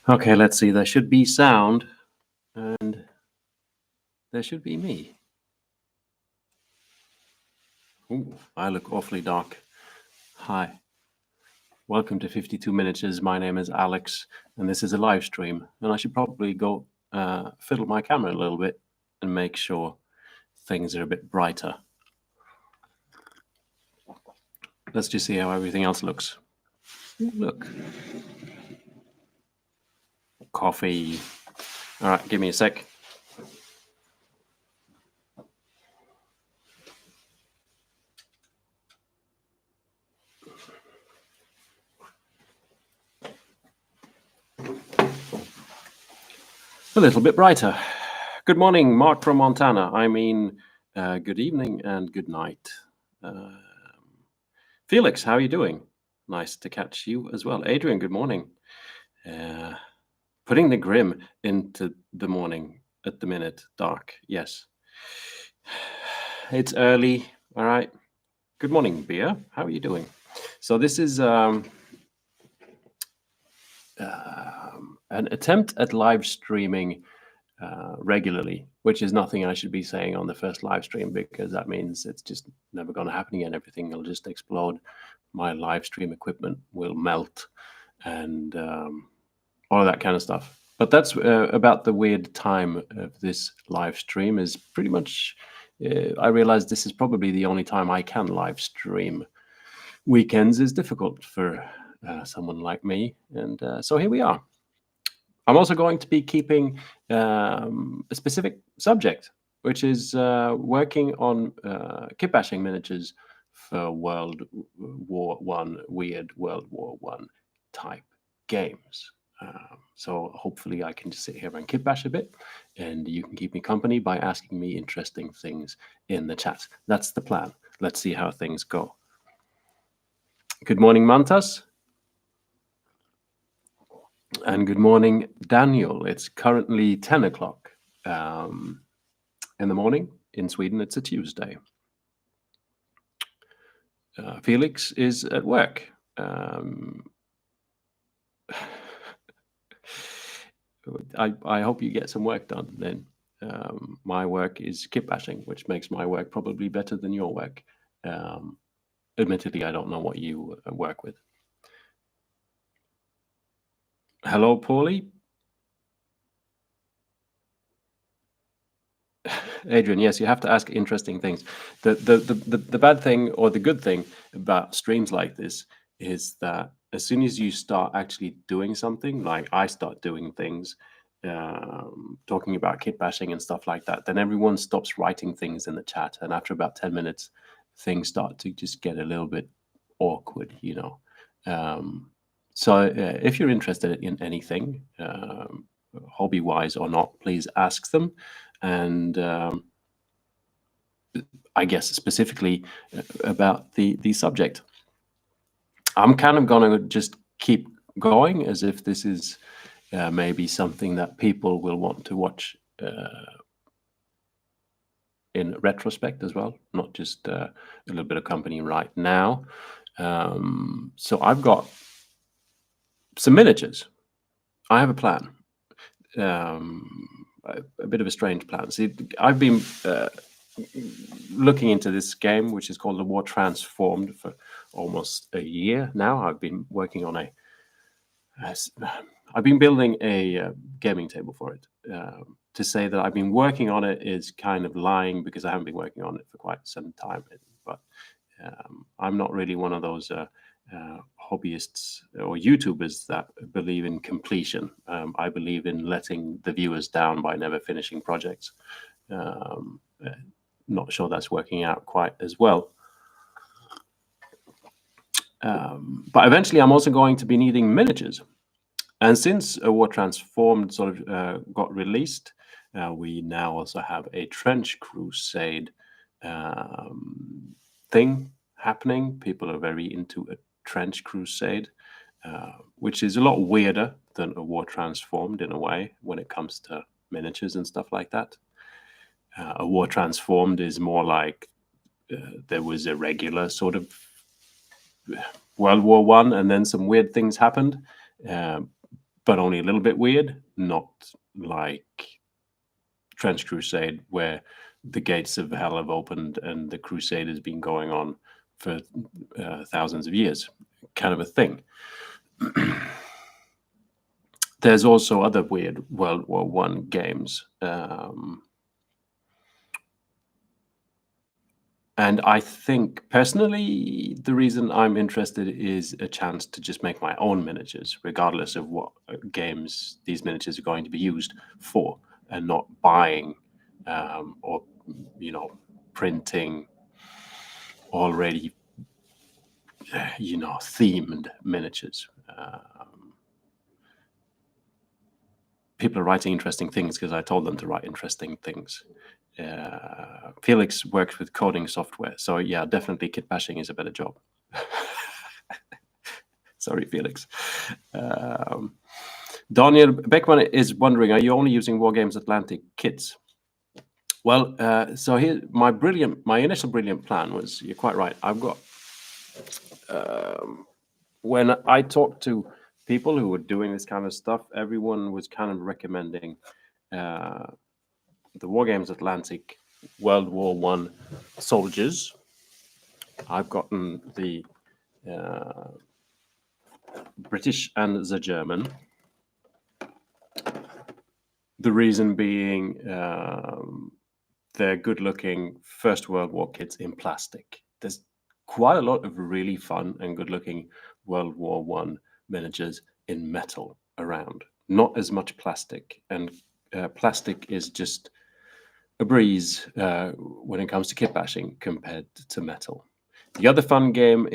Okay, let's see. There should be sound, and there should be me. Ooh, I look awfully dark. Hi. Welcome to 52 Miniatures. My name is Alex, and this is a live stream. And I should probably go fiddle my camera a little bit and make sure things are a bit brighter. Let's just see how everything else looks. Ooh, look. Coffee. All right, give me a sec. A little bit brighter. Good morning, Mark from Montana. I mean, good evening and good night. Felix, how are you doing? Nice to catch you as well. Adrian, good morning. Putting the grim into the morning at the minute, dark, yes. It's early, all right. Good morning, Beer. How are you doing? So this is an attempt at live streaming regularly, which is nothing I should be saying on the first live stream, because that means it's just never going to happen again. Everything will just explode. My live stream equipment will melt and all of that kind of stuff. But that's about the weird time of this live stream is pretty much, I realize this is probably the only time I can live stream. Weekends is difficult for someone like me. And so here we are. I'm also going to be keeping a specific subject, which is working on kitbashing miniatures for World War I, Weird World War I type games. So hopefully I can just sit here and kitbash a bit, and you can keep me company by asking me interesting things in the chat. That's the plan. Let's see how things go. Good morning, Mantas. And good morning, Daniel. It's currently 10 o'clock in the morning. In Sweden, it's a Tuesday. Felix is at work. I hope you get some work done then. My work is kitbashing, which makes my work probably better than your work. Admittedly, I don't know what you work with. Hello, Paulie. Adrian, yes, you have to ask interesting things. The bad thing or the good thing about streams like this is that as soon as you start actually doing something, like I start doing things, talking about kitbashing and stuff like that, then everyone stops writing things in the chat. And after about 10 minutes, things start to just get a little bit awkward, you know. So if you're interested in anything, hobby-wise or not, please ask them. And I guess specifically about the subject. I'm kind of going to just keep going as if this is maybe something that people will want to watch in retrospect as well, not just a little bit of company right now. So I've got some miniatures. I have a plan. A bit of a strange plan. See, I've been looking into this game, which is called The War Transformed, for almost a year now. I've been working on I've been building a gaming table for it. To say that I've been working on it is kind of lying, because I haven't been working on it for quite some time. But I'm not really one of those hobbyists or YouTubers that believe in completion. I believe in letting the viewers down by never finishing projects. Not sure that's working out quite as well. But eventually I'm also going to be needing miniatures. And since A War Transformed sort of got released, we now also have a Trench Crusade thing happening. People are very into a Trench Crusade, which is a lot weirder than A War Transformed in a way when it comes to miniatures and stuff like that. A War Transformed is more like there was a regular sort of World War I, and then some weird things happened. but only a little bit weird, not like Trench Crusade, where the gates of hell have opened and the crusade has been going on for thousands of years, kind of a thing. There's also other weird World War I games. And I think, personally, the reason I'm interested is a chance to just make my own miniatures, regardless of what games these miniatures are going to be used for, and not buying or, printing already, themed miniatures. People are writing interesting things because I told them to write interesting things. Felix works with coding software, so yeah, definitely Kitbashing is a better job. Sorry, Felix. Daniel Beckman is wondering, are you only using Wargames Atlantic kits? Well, so here, my initial brilliant plan was, you're quite right, I've got, when I talked to people who were doing this kind of stuff, everyone was kind of recommending the Wargames Atlantic World War I soldiers. I've gotten the British and the German. The reason being, they're good-looking First World War kits in plastic. There's quite a lot of really fun and good-looking World War I miniatures in metal around. Not as much plastic, and plastic is just a breeze when it comes to kitbashing compared to metal. The other fun thing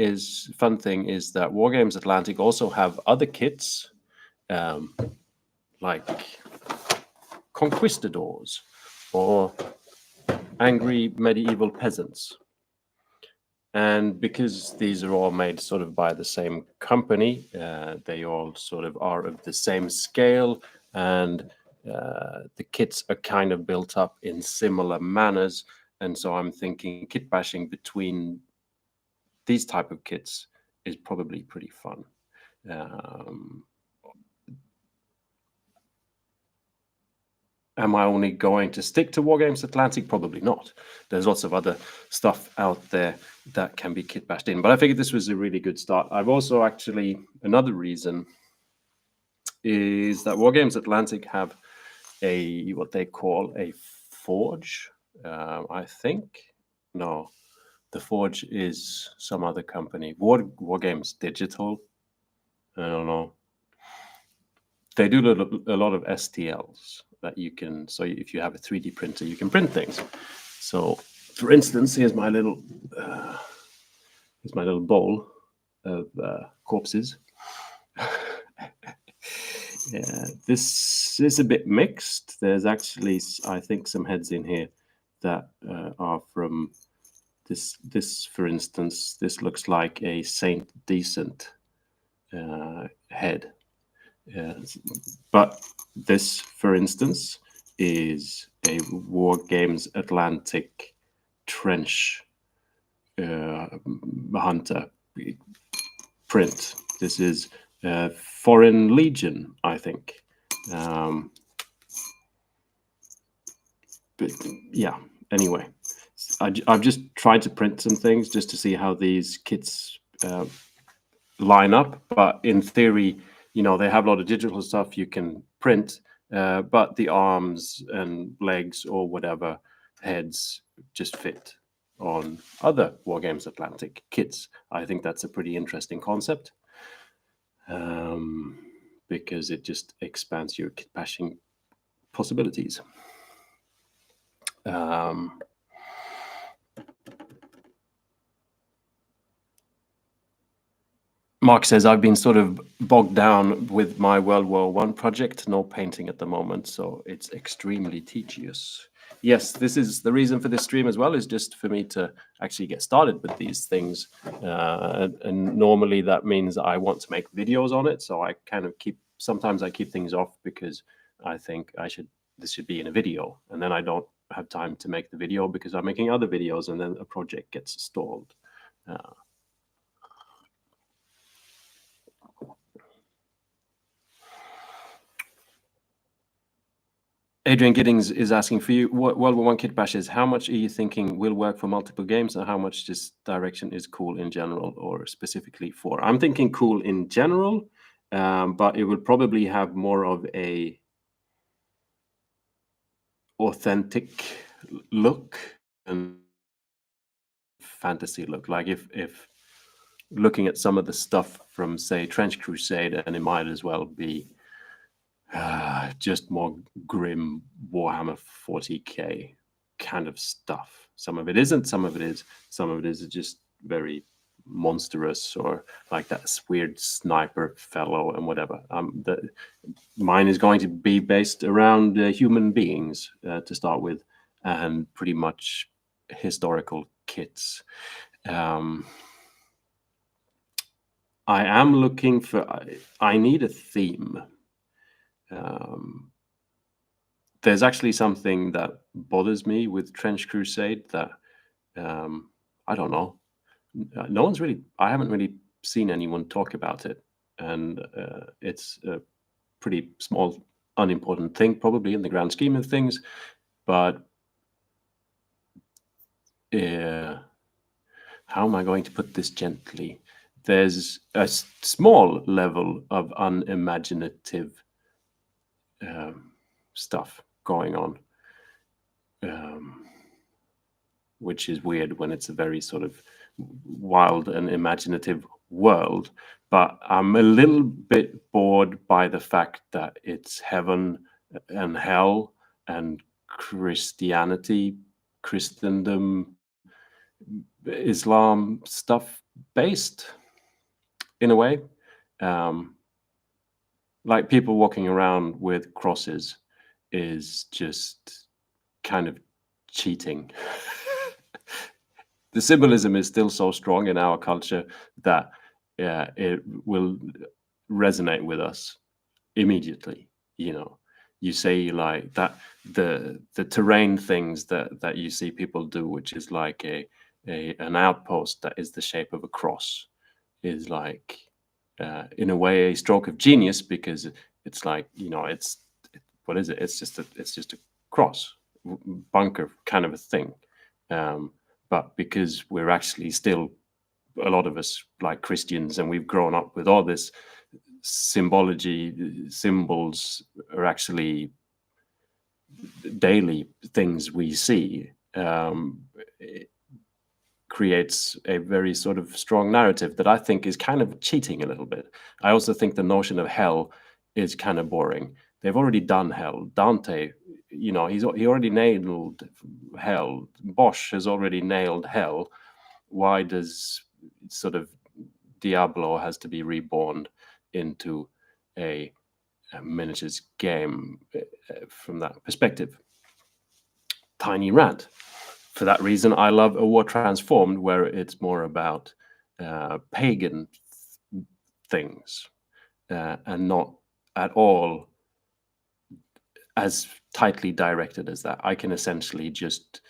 is that Wargames Atlantic also have other kits, like conquistadors or angry medieval peasants. And because these are all made sort of by the same company, they all sort of are of the same scale, and the kits are kind of built up in similar manners. And so I'm thinking kitbashing between these type of kits is probably pretty fun. Am I only going to stick to Wargames Atlantic? Probably not. There's lots of other stuff out there that can be kitbashed in. But I figured this was a really good start. I've also actually, another reason is that Wargames Atlantic have what they call a forge, I think. No, the forge is some other company. Wargames Digital. I don't know. They do a lot of STLs that you can, so if you have a 3D printer, you can print things. So, for instance, here's my little bowl of corpses. Yeah, this is a bit mixed. There's actually, I think, some heads in here that are from this, for instance. This looks like a Saint Decent head. But this, for instance, is a Wargames Atlantic Trench Hunter print. This is Foreign Legion, I think. But yeah, anyway, I've just tried to print some things just to see how these kits line up. But in theory, they have a lot of digital stuff you can print, but the arms and legs or whatever heads just fit on other Wargames Atlantic kits. I think that's a pretty interesting concept, because it just expands your kitbashing possibilities. Mark says, I've been sort of bogged down with my World War I project, no painting at the moment, so it's extremely tedious. Yes, this is the reason for this stream as well, is just for me to actually get started with these things. And normally that means I want to make videos on it, so I kind of sometimes I keep things off because I think this should be in a video, and then I don't have time to make the video because I'm making other videos, and then a project gets stalled. Adrian Giddings is asking for you, World War One kit bashes, how much are you thinking will work for multiple games, and how much this direction is cool in general or specifically for? I'm thinking cool in general, but it will probably have more of a authentic look and fantasy look. Like if looking at some of the stuff from, say, Trench Crusade, and it might as well be just more grim Warhammer 40k kind of stuff. Some of it isn't, some of it is, some of it is just very monstrous, or like that weird sniper fellow and whatever. Mine is going to be based around human beings to start with, and pretty much historical kits. I am looking for, I need a theme. There's actually something that bothers me with Trench Crusade that I don't know. No one's really, I haven't really seen anyone talk about it. And it's a pretty small, unimportant thing, probably in the grand scheme of things. But how am I going to put this gently? There's a small level of unimaginative stuff going on, which is weird when it's a very sort of wild and imaginative world. But I'm a little bit bored by the fact that it's heaven and hell and Christianity, Christendom, Islam stuff based in a way. Like people walking around with crosses is just kind of cheating. The symbolism is still so strong in our culture that it will resonate with us immediately. You know, you say like that the terrain things that you see people do, which is like an outpost that is the shape of a cross, is like in a way a stroke of genius, because it's like, you know, it's what is it? It's just a cross bunker kind of a thing. But because we're actually still, a lot of us, like Christians, and we've grown up with all this symbology, symbols are actually daily things we see. It creates a very sort of strong narrative that I think is kind of cheating a little bit. I also think the notion of hell is kind of boring. They've already done hell. Dante, you know, he already nailed hell. Bosch has already nailed hell. Why does sort of Diablo has to be reborn into a miniatures game from that perspective? Tiny rant. For that reason, I love A War Transformed, where it's more about pagan things and not at all as tightly directed as that. I can essentially just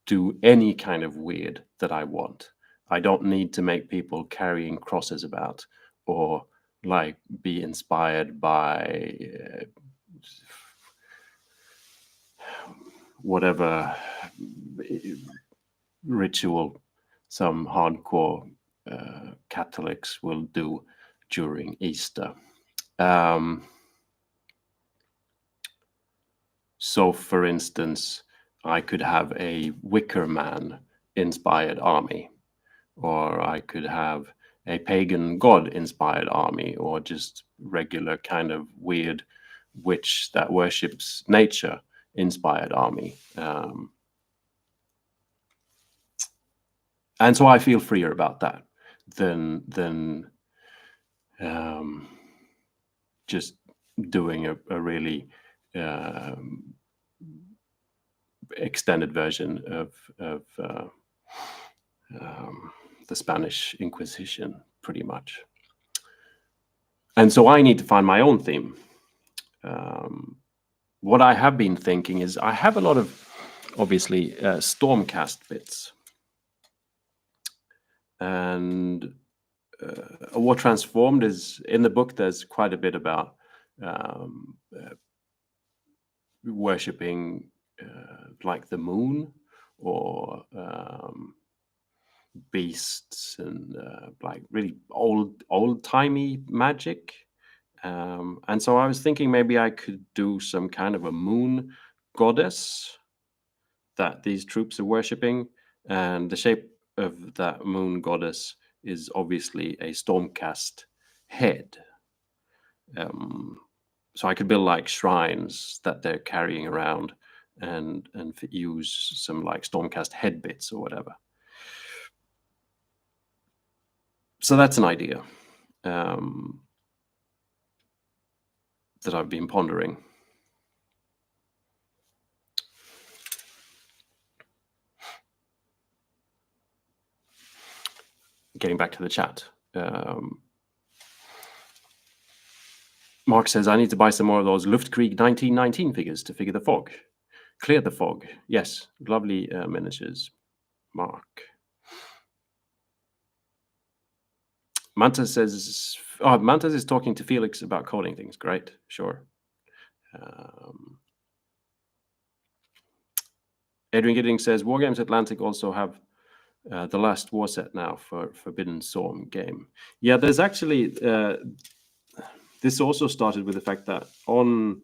do any kind of weird that I want. I don't need to make people carrying crosses about, or like be inspired by whatever ritual some hardcore Catholics will do during Easter. So, for instance, I could have a Wicker Man inspired army, or I could have a pagan god inspired army, or just regular kind of weird witch that worships nature inspired army. And so I feel freer about that than just doing a really extended version of the Spanish Inquisition, pretty much. And so I need to find my own theme. What I have been thinking is I have a lot of, obviously, Stormcast bits. And A War Transformed is, in the book, there's quite a bit about worshipping like the moon or beasts and like really old-timey magic. And so I was thinking maybe I could do some kind of a moon goddess that these troops are worshipping. And the shape of that moon goddess is obviously a Stormcast head. So I could build like shrines that they're carrying around and use some like Stormcast head bits or whatever. So that's an idea that I've been pondering. Getting back to the chat. Mark says, I need to buy some more of those Luftkrieg 1919 figures to figure the fog. Clear the fog. Yes, lovely miniatures, Mark. Mantas says, Mantas is talking to Felix about coding things. Great, sure. Adrian Gidding says, Wargames Atlantic also have the last war set now for Forbidden Storm game. Yeah, there's actually... this also started with the fact that when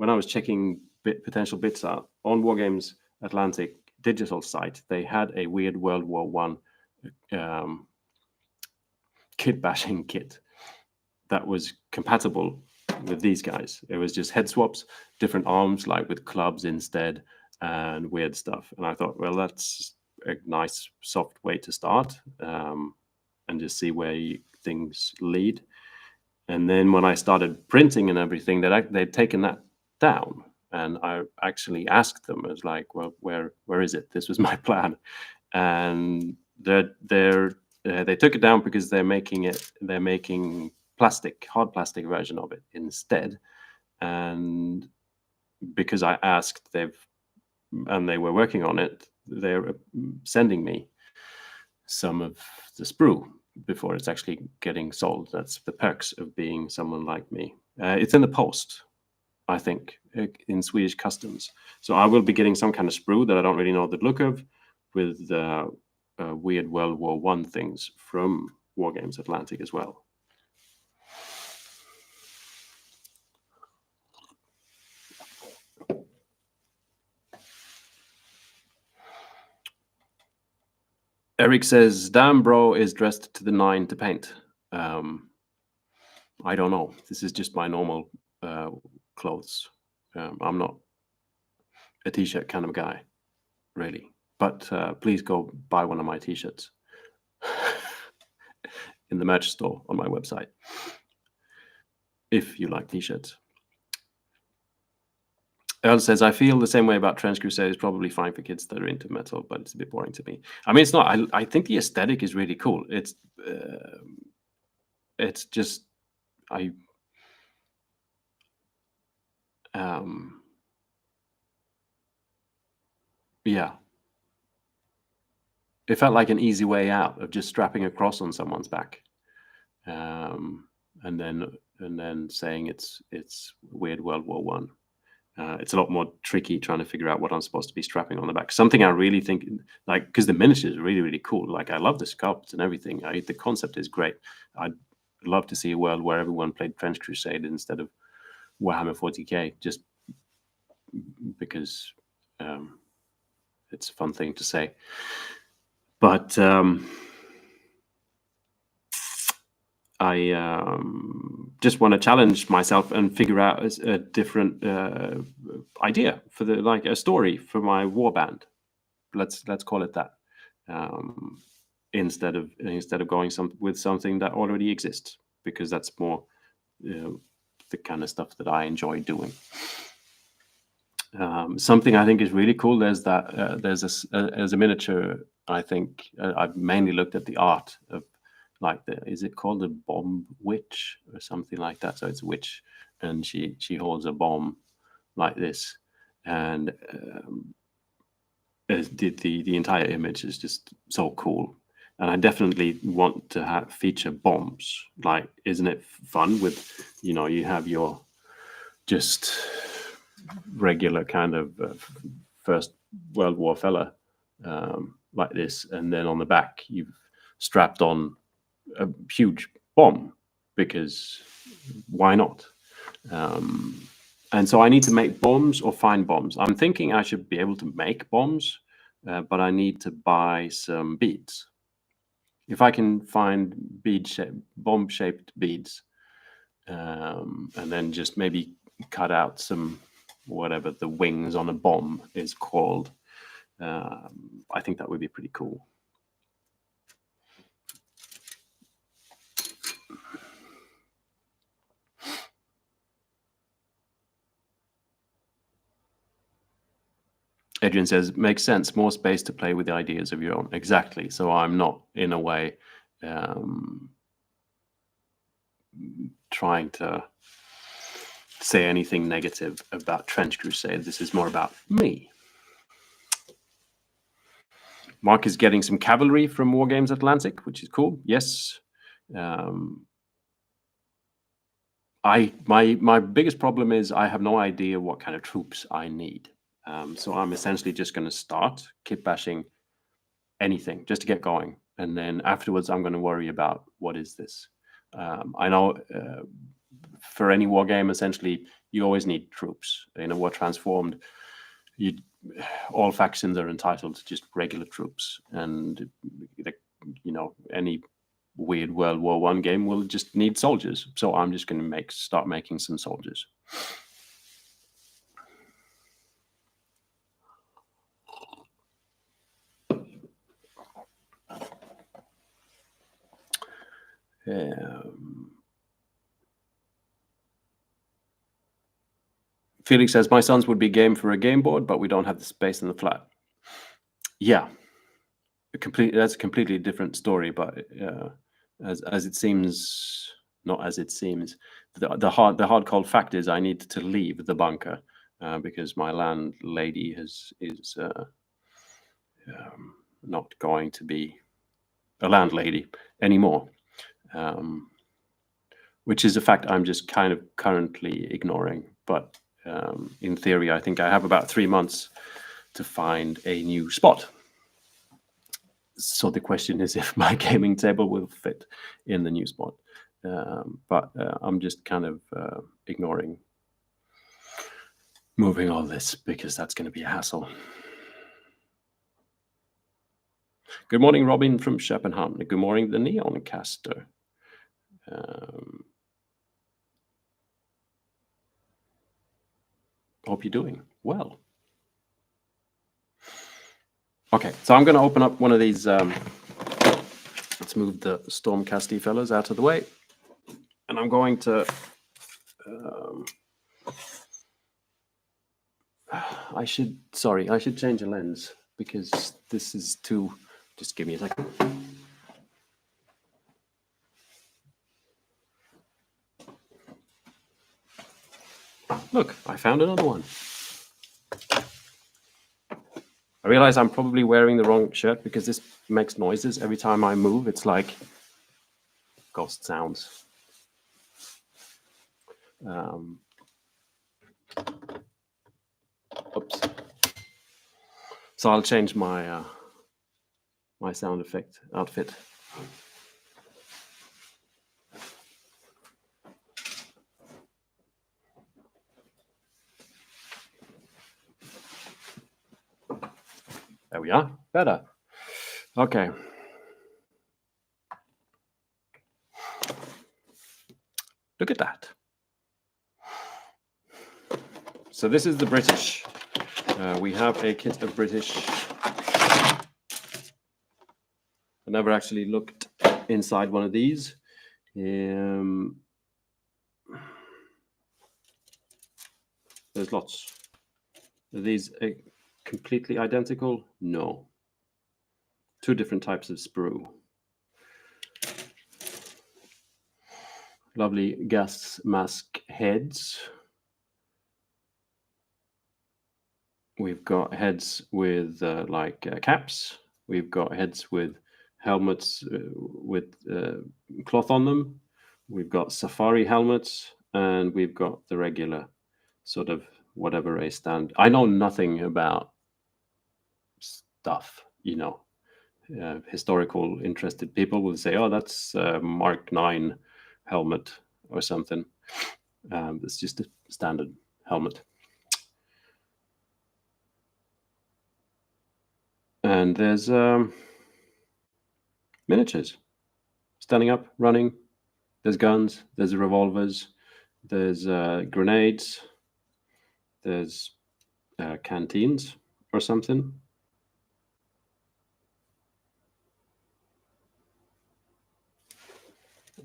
I was checking potential bits out, on Wargames Atlantic digital site, they had a weird World War I Kitbashing kit that was compatible with these guys. It was just head swaps, different arms, like with clubs instead, and weird stuff. And I thought, well, that's a nice soft way to start, and just see where things lead. And then when I started printing and everything, they'd taken that down. And I actually asked them, I was like, well, where is it? This was my plan. And they took it down because they're making hard plastic version of it instead. And because I asked, and they were working on it, they're sending me some of the sprue before it's actually getting sold. That's the perks of being someone like me. It's in the post, I think, in Swedish Customs. So I will be getting some kind of sprue that I don't really know the look of, with weird World War I things from Wargames Atlantic as well. Eric says, damn bro is dressed to the nine to paint. I don't know. This is just my normal clothes. I'm not a t-shirt kind of guy, really. But please go buy one of my t-shirts in the merch store on my website, if you like t-shirts. Earl says, I feel the same way about Trench Crusade. It's probably fine for kids that are into metal, but it's a bit boring to me. I mean, it's not. I think the aesthetic is really cool. It's just, yeah. It felt like an easy way out of just strapping a cross on someone's back, and then saying it's weird World War I. It's a lot more tricky trying to figure out what I'm supposed to be strapping on the back. Something I really think, like, because the miniatures are really, really cool. Like, I love the sculpts and everything. The concept is great. I'd love to see a world where everyone played Trench Crusade instead of Warhammer 40k, just because it's a fun thing to say. But I just want to challenge myself and figure out a different idea for a story for my warband. Let's call it that, instead of going with something that already exists, because that's more the kind of stuff that I enjoy doing. Something I think is really cool. There's a miniature. I think I've mainly looked at the art of, like, is it called a bomb witch or something like that? So it's a witch, and she holds a bomb like this, and the entire image is just so cool. And I definitely want to feature bombs. Like, isn't it fun with, you have your just regular kind of First World War fella like this, and then on the back you've strapped on a huge bomb, because why not? And so I need to make bombs or find bombs. I'm thinking I should be able to make bombs, but I need to buy some beads. If I can find bomb-shaped beads, and then just maybe cut out some, whatever the wings on a bomb is called, I think that would be pretty cool. Adrian says, makes sense, more space to play with the ideas of your own. Exactly. So I'm not, in a way, trying to say anything negative about Trench Crusade. This is more about me. Mark is getting some cavalry from Wargames Atlantic, which is cool. Yes. My biggest problem is I have no idea what kind of troops I need. So I'm essentially just going to start kitbashing anything just to get going. And then afterwards, I'm going to worry about what is this. I know for any war game, essentially, you always need troops. In a War Transformed, all factions are entitled to just regular troops. And, any weird World War I game will just need soldiers. So I'm just going to start making some soldiers. Felix says, my sons would be game for a game board, but we don't have the space in the flat. Yeah, that's a completely different story, but as it seems, not as it seems, the hard cold fact is I need to leave the bunker because my landlady is not going to be a landlady anymore, which is a fact I'm just kind of currently ignoring. But in theory, I think I have about 3 months to find a new spot. So the question is if my gaming table will fit in the new spot. But I'm just kind of ignoring moving all this because that's going to be a hassle. Good morning, Robin from Schopenhauer. Good morning, the Neon Caster. Hope you're doing well. Okay, so I'm going to open up one of these. Let's move the Stormcasty fellas out of the way. And I'm going to... I should change a lens because this is too... Just give me a second. Look, I found another one. I realize I'm probably wearing the wrong shirt because this makes noises every time I move. It's like ghost sounds. Oops. So I'll change my my sound effect outfit. There we are. Better. Okay. Look at that. So this is the British. We have a kit of British. I never actually looked inside one of these. There's lots. Are these completely identical? No. Two different types of sprue. Lovely gas mask heads. We've got heads with caps. We've got heads with helmets with cloth on them. We've got safari helmets, and we've got the regular sort of whatever a stand. I know nothing about stuff, you know. Historical interested people will say, oh, that's Mark 9 helmet or something. It's just a standard helmet. And there's miniatures. Standing up, running. There's guns, there's revolvers, there's grenades, there's canteens or something.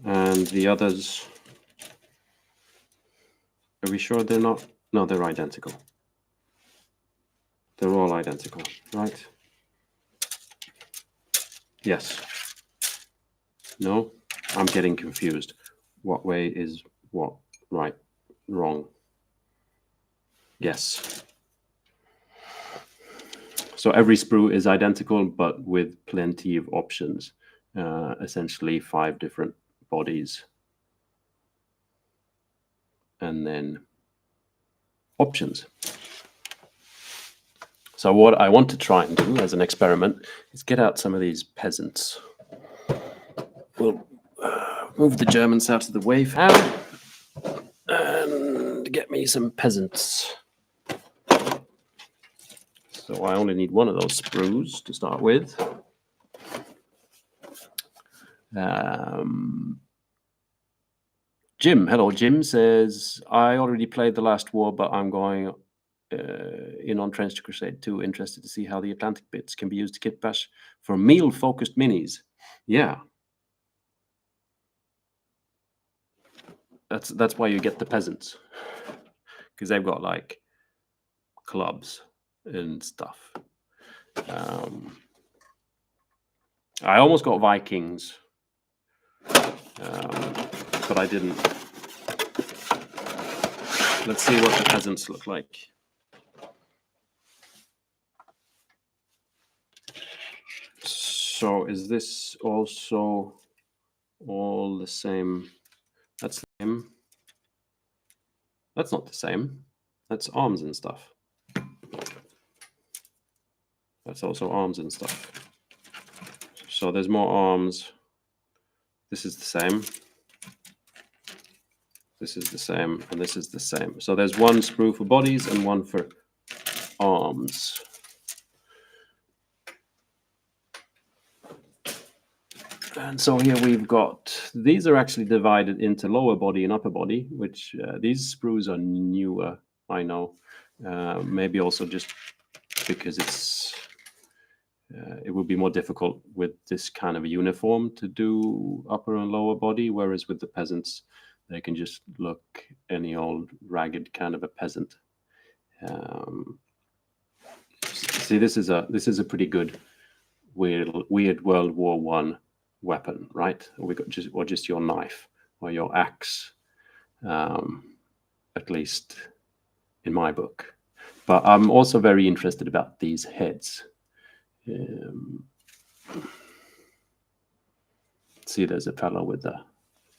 And the others, are we sure they're not? No, they're identical. They're all identical, right? Yes. No, I'm getting confused. What way is what? Right, wrong. Yes. So every sprue is identical, but with plenty of options. Essentially 5 different bodies. And then options. So what I want to try and do as an experiment is get out some of these peasants. We'll move the Germans out of the way for now and get me some peasants. So I only need one of those sprues to start with. Jim, hello, Jim says, I already played the last war, but I'm going in on Trench Crusade 2. Interested to see how the Atlantic bits can be used to kitbash for meal-focused minis. Yeah. That's why you get the peasants. Because they've got, like, clubs and stuff. I almost got Vikings. But I didn't. Let's see what the peasants look like. So is this also all the same? That's the same. That's not the same. That's arms and stuff. That's also arms and stuff. So there's more arms. This is the same. This is the same, and this is the same. So there's one sprue for bodies and one for arms. And so here we've got, these are actually divided into lower body and upper body, which these sprues are newer, I know. Maybe also just because it would be more difficult with this kind of a uniform to do upper and lower body, whereas with the peasants, they can just look any old ragged kind of a peasant. See, this is a pretty good weird World War I weapon, right? Or we got just your knife or your axe, at least in my book. But I'm also very interested about these heads. See, there's a fellow with the.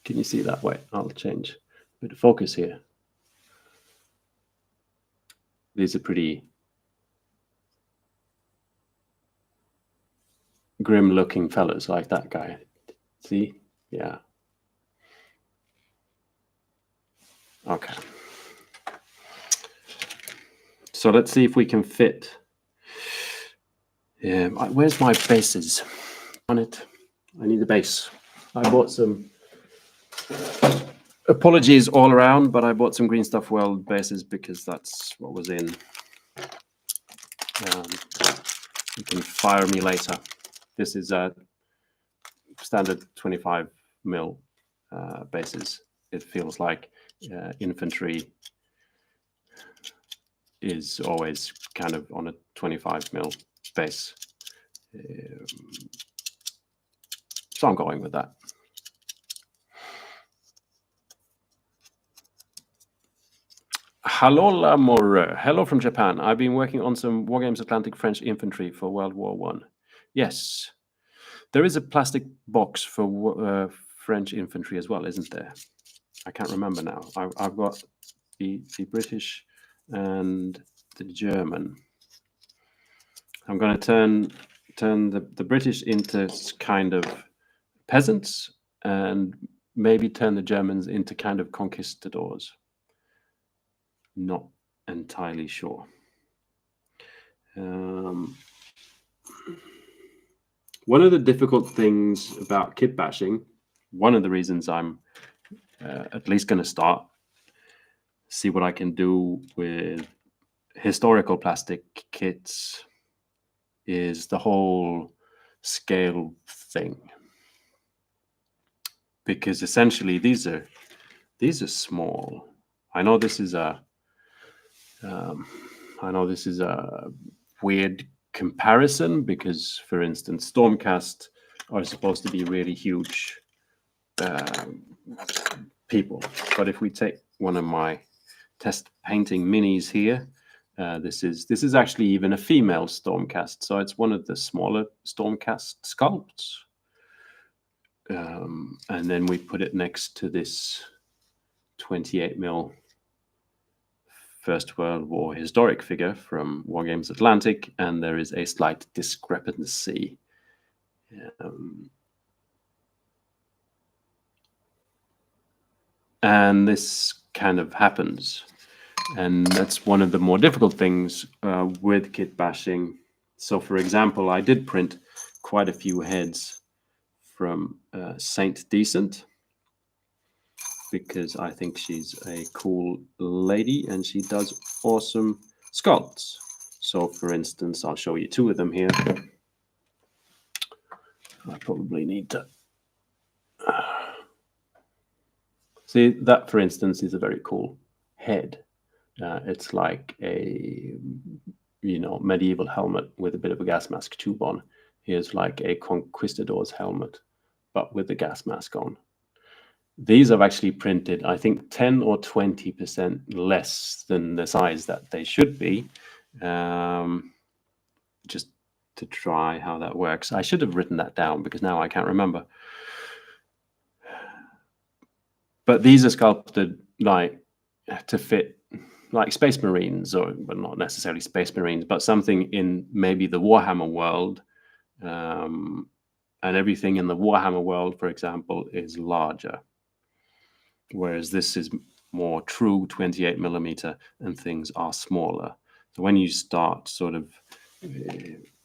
Can you see that? Wait, I'll change a bit of focus here. These are pretty grim-looking fellas, like that guy. See? Yeah. Okay. So let's see if we can fit. Where's my bases? On it. I need a base. I bought some. Apologies all around, but I bought some Green Stuff World bases because that's what was in. You can fire me later. This is a standard 25 mil bases. It feels like infantry is always kind of on a 25 mil base. So I'm going with that. Hello, Lamore. Hello from Japan. I've been working on some Wargames Atlantic French infantry for World War I. Yes, there is a plastic box for French infantry as well, isn't there? I can't remember now. I've got the British and the German. I'm going to turn the British into kind of peasants and maybe turn the Germans into kind of conquistadors. Not entirely sure. One of the difficult things about kitbashing, one of the reasons I'm at least going to start, see what I can do with historical plastic kits, is the whole scale thing. Because essentially these are small. I know this is a weird comparison because, for instance, Stormcast are supposed to be really huge people. But if we take one of my test painting minis here, this is actually even a female Stormcast, so it's one of the smaller Stormcast sculpts. And then we put it next to this 28mm First World War historic figure from Wargames Atlantic, and there is a slight discrepancy. And this kind of happens. And that's one of the more difficult things with kitbashing. So, for example, I did print quite a few heads from Saint Decent, because I think she's a cool lady and she does awesome sculpts. So, for instance, I'll show you two of them here. I probably need to see that, for instance, is a very cool head. It's like a medieval helmet with a bit of a gas mask tube on. Here's like a conquistador's helmet, but with the gas mask on. These have actually printed, I think, 10 or 20% less than the size that they should be, just to try how that works. I should have written that down because now I can't remember. But these are sculpted like to fit like Space Marines, or but not necessarily Space Marines, but something in maybe the Warhammer world. And everything in the Warhammer world, for example, is larger. Whereas this is more true 28mm and things are smaller. So when you start sort of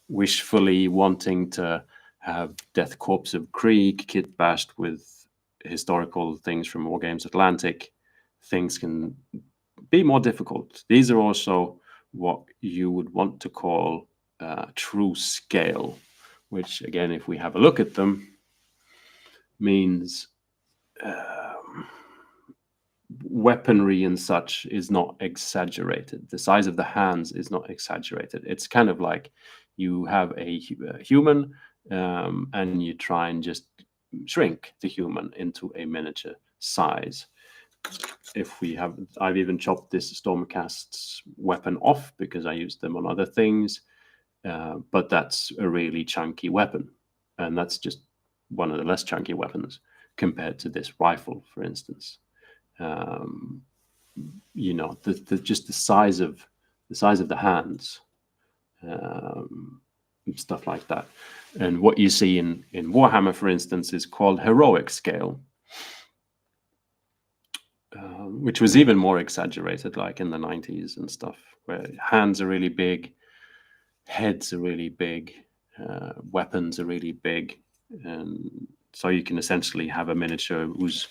wishfully wanting to have Death Corps of Krieg kitbashed with historical things from Wargames Atlantic, things can be more difficult. These are also what you would want to call true scale, which again, if we have a look at them, means weaponry and such is not exaggerated. The size of the hands is not exaggerated. It's kind of like you have a human and you try and just shrink the human into a miniature size. If we have, I've even chopped this Stormcast's weapon off because I used them on other things, but that's a really chunky weapon, and that's just one of the less chunky weapons compared to this rifle, for instance. Just the size of the hands, stuff like that. And what you see in Warhammer, for instance, is called heroic scale, which was even more exaggerated, like in the 90s and stuff, where hands are really big, heads are really big, weapons are really big, and so you can essentially have a miniature whose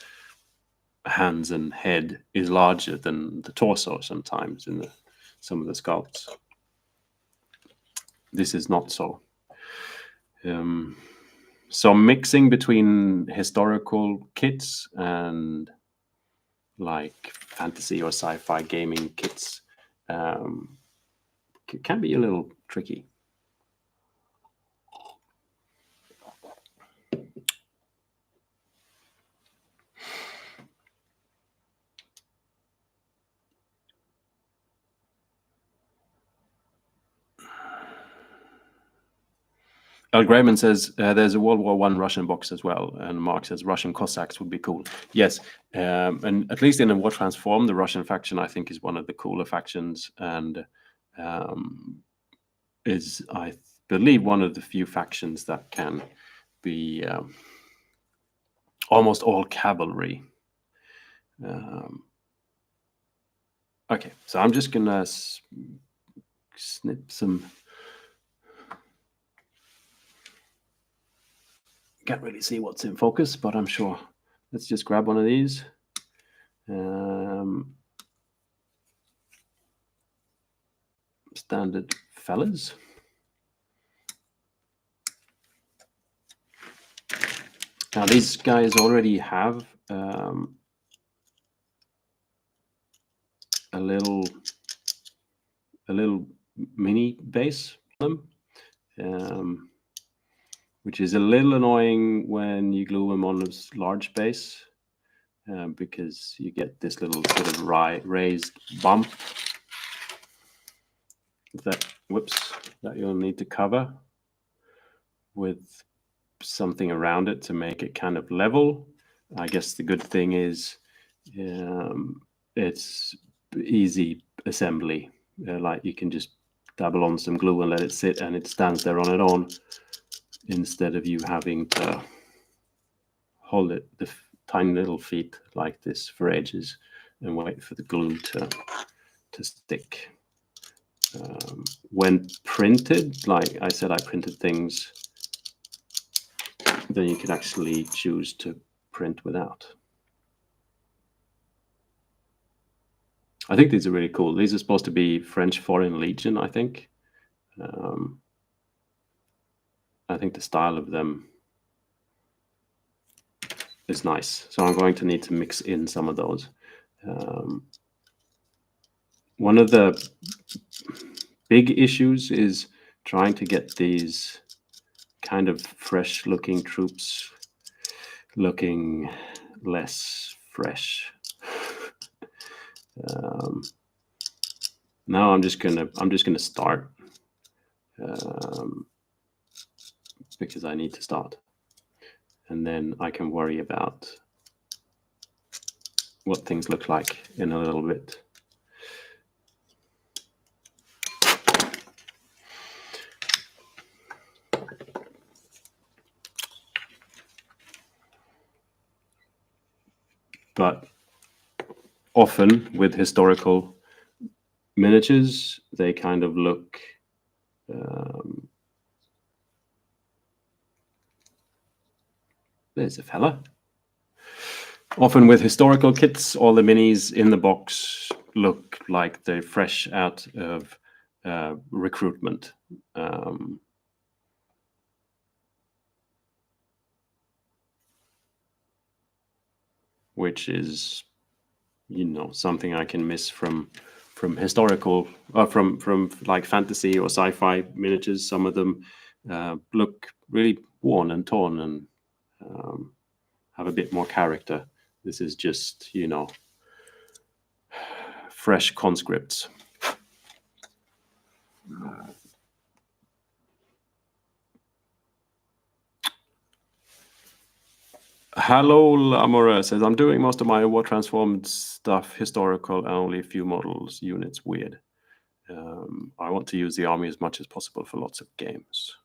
hands and head is larger than the torso sometimes in some of the sculpts. This is not so. So mixing between historical kits and like fantasy or sci-fi gaming kits can be a little tricky. Al Grayman says there's a World War I Russian box as well, and Mark says Russian Cossacks would be cool. Yes, and at least in a War Transform, the Russian faction I think is one of the cooler factions, and is I believe one of the few factions that can be almost all cavalry. Okay, so I'm just gonna snip some. Can't really see what's in focus, but I'm sure. Let's just grab one of these. Standard fellas. Now these guys already have a little mini base on them, which is a little annoying when you glue them on this large base, because you get this little sort of raised bump that you'll need to cover with something around it to make it kind of level. I guess the good thing is it's easy assembly. Like you can just dabble on some glue and let it sit, and it stands there on its own, instead of you having to hold it the tiny little feet like this for edges and wait for the glue to stick. When printed, like I said, I printed things, then you can actually choose to print without. I think these are really cool. These are supposed to be French Foreign Legion, I think. I think the style of them is nice. So I'm going to need to mix in some of those. One of the big issues is trying to get these kind of fresh looking troops looking less fresh. Now I'm just gonna start, because I need to start, and then I can worry about what things look like in a little bit. But often with historical miniatures, they kind of look there's a fella. Often with historical kits, all the minis in the box look like they're fresh out of recruitment. Which is, you know, something I can miss from historical, from like fantasy or sci-fi miniatures. Some of them look really worn and torn and have a bit more character. This is just, you know, fresh conscripts. Hello, Lamora says, I'm doing most of my War Transformed stuff historical, only a few models, units weird. I want to use the army as much as possible for lots of games.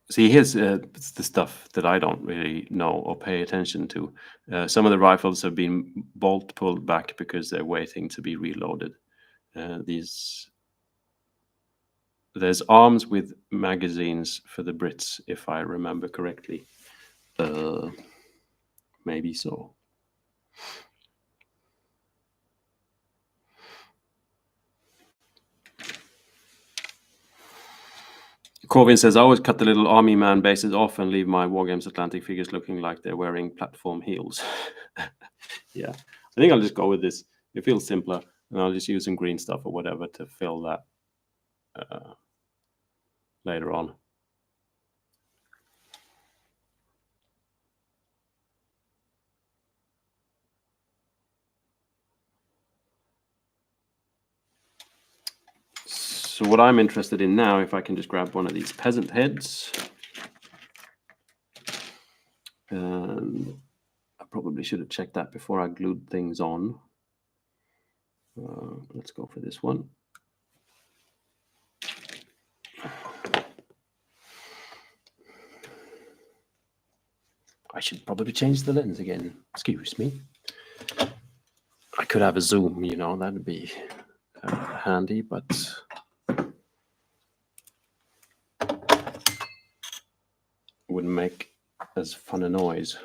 See, here's the stuff that I don't really know or pay attention to. Some of the rifles have been bolt pulled back because they're waiting to be reloaded. There's arms with magazines for the Brits, if I remember correctly. Maybe so. Corvin says, I always cut the little army man bases off and leave my Wargames Atlantic figures looking like they're wearing platform heels. Yeah, I think I'll just go with this. It feels simpler, and I'll just use some green stuff or whatever to fill that later on. what I'm interested in now, if I can just grab one of these peasant heads. And I probably should have checked that before I glued things on. Let's go for this one. I should probably change the lens again. Excuse me. I could have a zoom, you know, that'd be handy, but wouldn't make as fun a noise.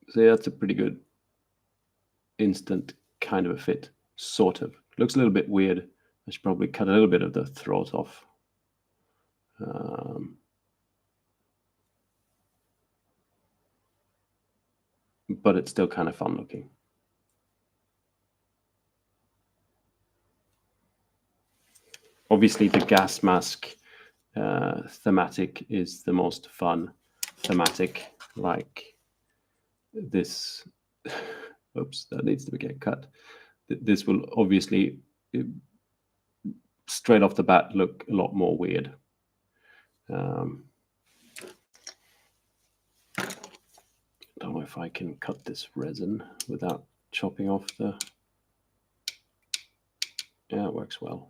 So yeah, that's a pretty good instant kind of a fit, sort of. Looks a little bit weird. I should probably cut a little bit of the throat off. But it's still kind of fun looking. Obviously, the gas mask thematic is the most fun thematic, like this. Oops, that needs to get cut. This will obviously, straight off the bat, look a lot more weird. Don't know if I can cut this resin without chopping off the... Yeah, it works well.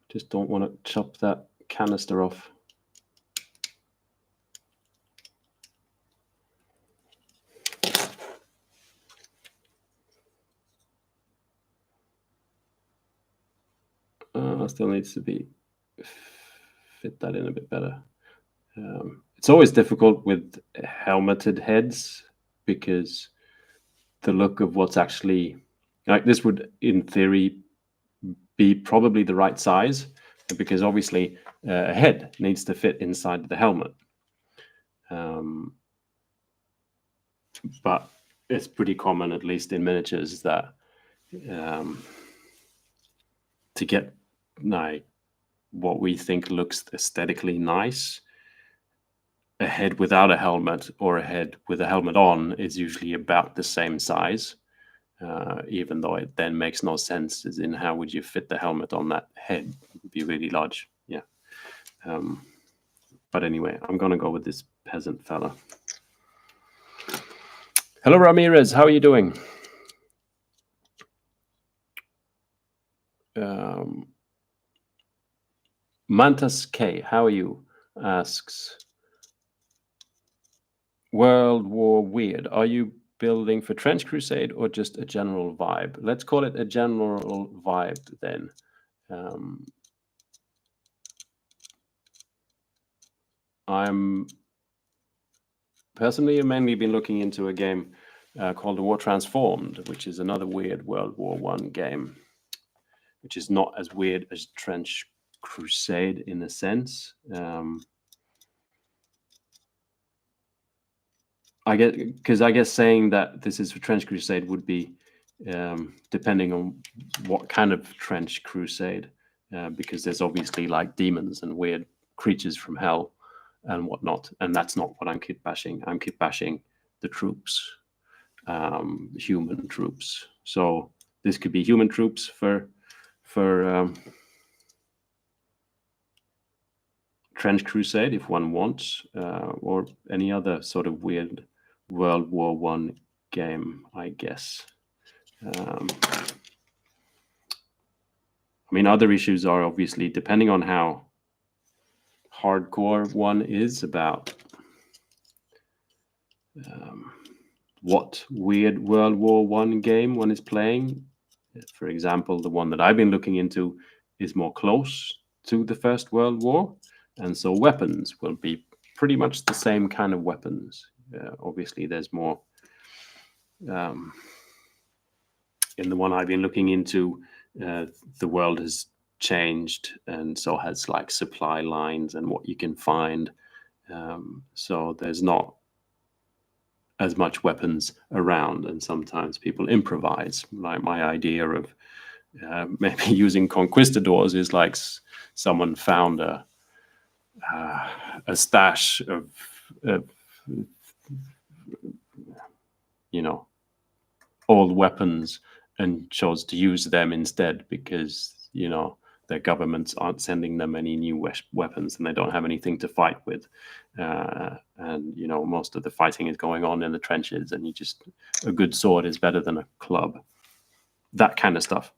Just don't want to chop that canister off. Still needs to be fit that in a bit better. It's always difficult with helmeted heads because the look of what's actually like this would, in theory, be probably the right size, because obviously a head needs to fit inside the helmet. But it's pretty common, at least in miniatures, that to get like what we think looks aesthetically nice, a head without a helmet or a head with a helmet on is usually about the same size, even though it then makes no sense, as in how would you fit the helmet on that head? It would be really large. Yeah. But anyway, I'm going to go with this peasant fella. Hello, Ramirez. How are you doing? Mantas K, how are you? Asks, World War Weird, are you building for Trench Crusade or just a general vibe? Let's call it a general vibe then. I'm personally mainly been looking into a game called War Transformed, which is another weird World War I game, which is not as weird as Trench Crusade in a sense. I guess saying that this is for Trench Crusade would be depending on what kind of Trench Crusade, because there's obviously like demons and weird creatures from hell and whatnot, and that's not what I'm kitbashing. I'm kitbashing the troops, human troops. So this could be human troops for Trench Crusade if one wants, or any other sort of weird World War I game, I guess. I mean, other issues are obviously depending on how hardcore one is about what weird World War I game one is playing. For example, the one that I've been looking into is more close to the First World War, and so weapons will be pretty much the same kind of weapons. Obviously, there's more. In the one I've been looking into, the world has changed, and so has like supply lines and what you can find. So there's not as much weapons around, and sometimes people improvise. Like my idea of maybe using conquistadors is like someone found a stash of you know, old weapons and chose to use them instead because, you know, their governments aren't sending them any new weapons and they don't have anything to fight with. And, you know, most of the fighting is going on in the trenches, and a good sword is better than a club. That kind of stuff.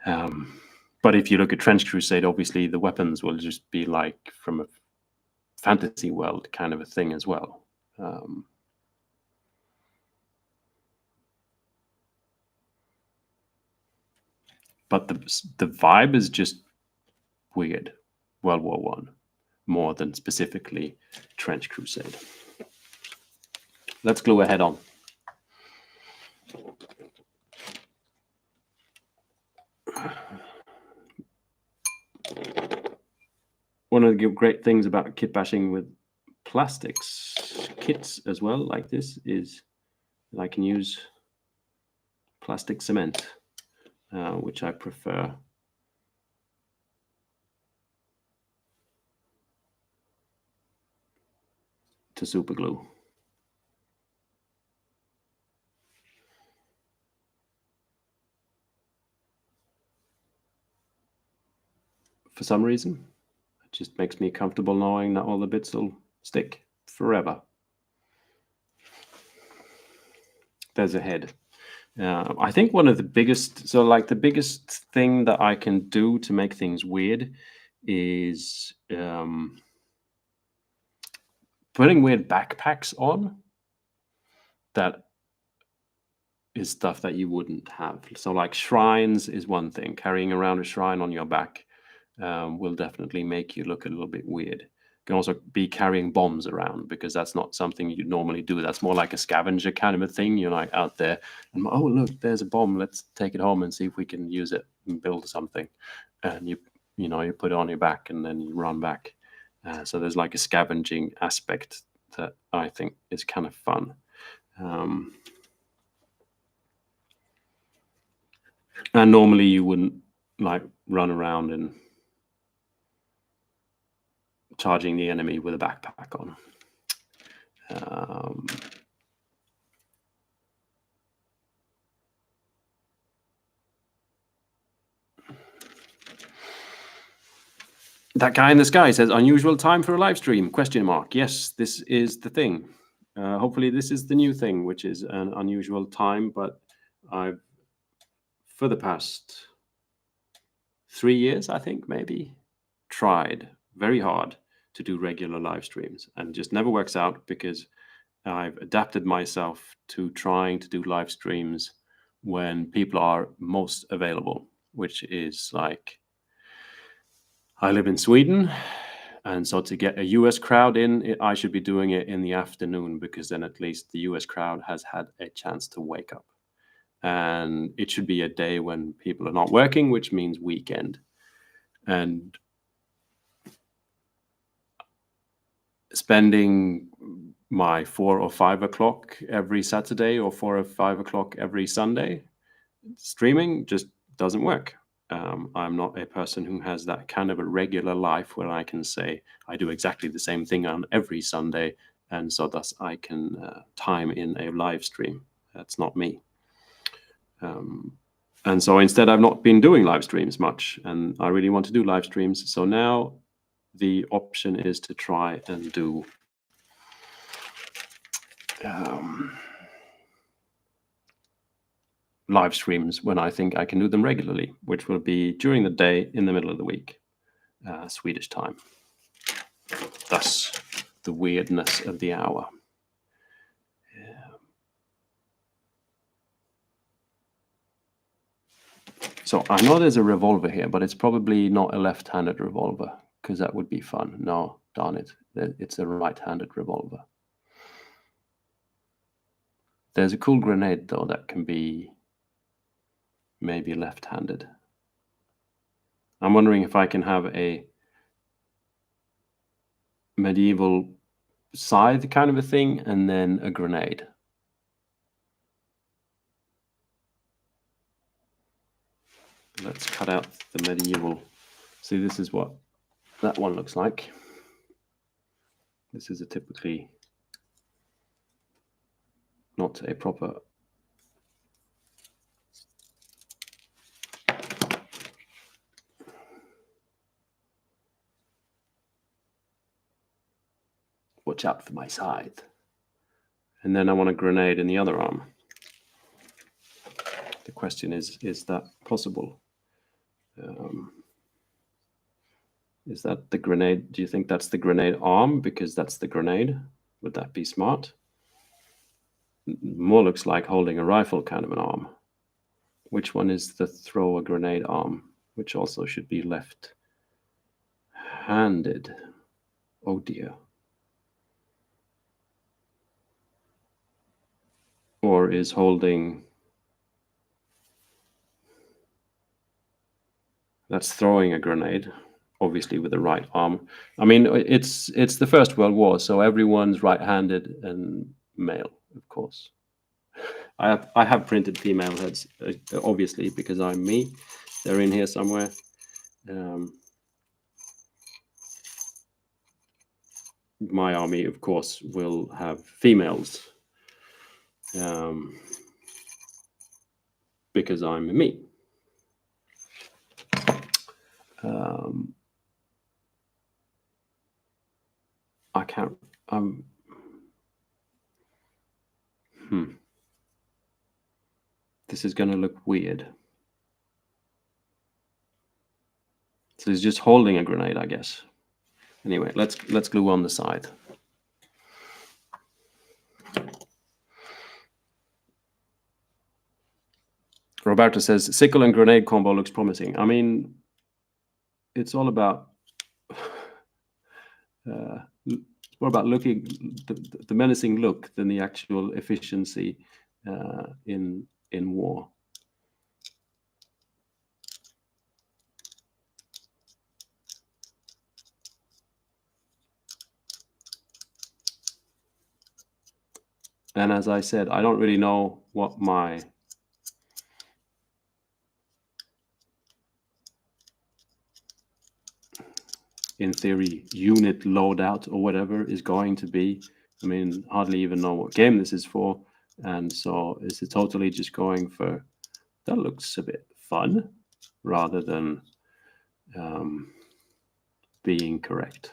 But if you look at Trench Crusade, obviously the weapons will just be like from a fantasy world kind of a thing as well. But the vibe is just weird. World War One, more than specifically Trench Crusade. Let's glue ahead on. One of the great things about kit bashing with plastics kits as well, like this, is that I can use plastic cement, which I prefer to super glue. For some reason, it just makes me comfortable knowing that all the bits will stick forever. There's a head. I think one of the biggest, the biggest thing that I can do to make things weird is putting weird backpacks on. That is stuff that you wouldn't have. So like shrines is one thing. Carrying around a shrine on your back will definitely make you look a little bit weird. You can also be carrying bombs around, because that's not something you normally do. That's more like a scavenger kind of a thing. You're like out there and, oh, look, there's a bomb. Let's take it home and see if we can use it and build something. And you put it on your back and then you run back. So there's like a scavenging aspect that I think is kind of fun. And normally you wouldn't like run around and charging the enemy with a backpack on. That guy in the sky says, unusual time for a live stream, ? Yes, this is the thing. Hopefully this is the new thing, which is an unusual time, but I've, for the past 3 years, I think, maybe, tried very hard to do regular live streams, and it just never works out because I've adapted myself to trying to do live streams when people are most available, which is like, I live in Sweden, and so to get a US crowd in, I should be doing it in the afternoon, because then at least the US crowd has had a chance to wake up. And it should be a day when people are not working, which means weekend. And spending my 4 or 5 o'clock every Saturday or 4 or 5 o'clock every Sunday streaming just doesn't work. I'm not a person who has that kind of a regular life where I can say I do exactly the same thing on every Sunday, and so thus I can time in a live stream. That's not me. And so instead I've not been doing live streams much, and I really want to do live streams. So now the option is to try and do live streams when I think I can do them regularly, which will be during the day in the middle of the week, Swedish time. Thus, the weirdness of the hour. So I know there's a revolver here, but it's probably not a left-handed revolver, because that would be fun. No, darn it. It's a right-handed revolver. There's a cool grenade, though, that can be maybe left-handed. I'm wondering if I can have a medieval scythe kind of a thing and then a grenade. Let's cut out the medieval. See, this is what that one looks like. This is a typically not a proper watch out for my scythe. And then I want a grenade in the other arm. The question is that possible? Is that the grenade? Do you think that's the grenade arm because that's the grenade? Would that be smart? More looks like holding a rifle kind of an arm. Which one is the throw a grenade arm? Which also should be left-handed. Oh dear. Or is holding... That's throwing a grenade, obviously with the right arm. I mean, it's the First World War, so everyone's right-handed and male, of course. I have printed female heads, obviously, because I'm me. They're in here somewhere. My army, of course, will have females, because I'm me. I can't. This is going to look weird. So he's just holding a grenade, I guess. Anyway, let's glue on the side. Roberto says sickle and grenade combo looks promising. I mean, it's all about more about looking the menacing look than the actual efficiency in war. And as I said, I don't really know what my in theory unit loadout or whatever is going to be. I mean, hardly even know what game this is for. And so is it totally just going for, that looks a bit fun, rather than being correct.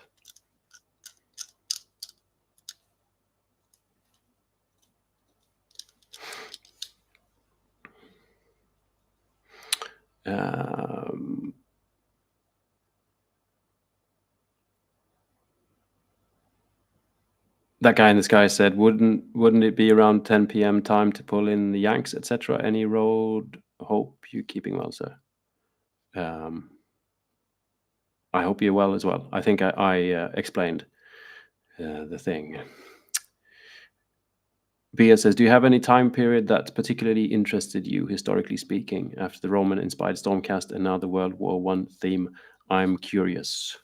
That guy in the sky said, wouldn't it be around 10 p.m. time to pull in the Yanks, etc.? Any road? Hope you keeping well, sir. I hope you're well as well. I think I explained the thing. Bia says, do you have any time period that particularly interested you, historically speaking, after the Roman-inspired Stormcast and now the World War I theme? I'm curious.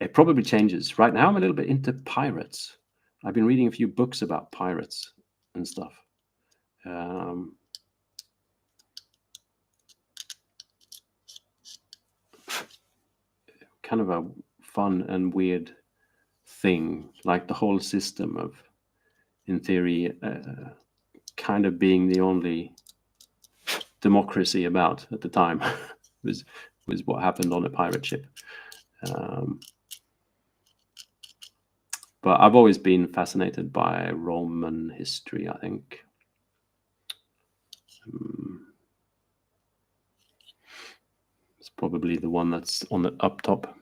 It probably changes. Right now, I'm a little bit into pirates. I've been reading a few books about pirates and stuff. Kind of a fun and weird thing, like the whole system of, in theory, kind of being the only democracy about at the time was what happened on a pirate ship. But I've always been fascinated by Roman history, I think. It's probably the one that's on the up top.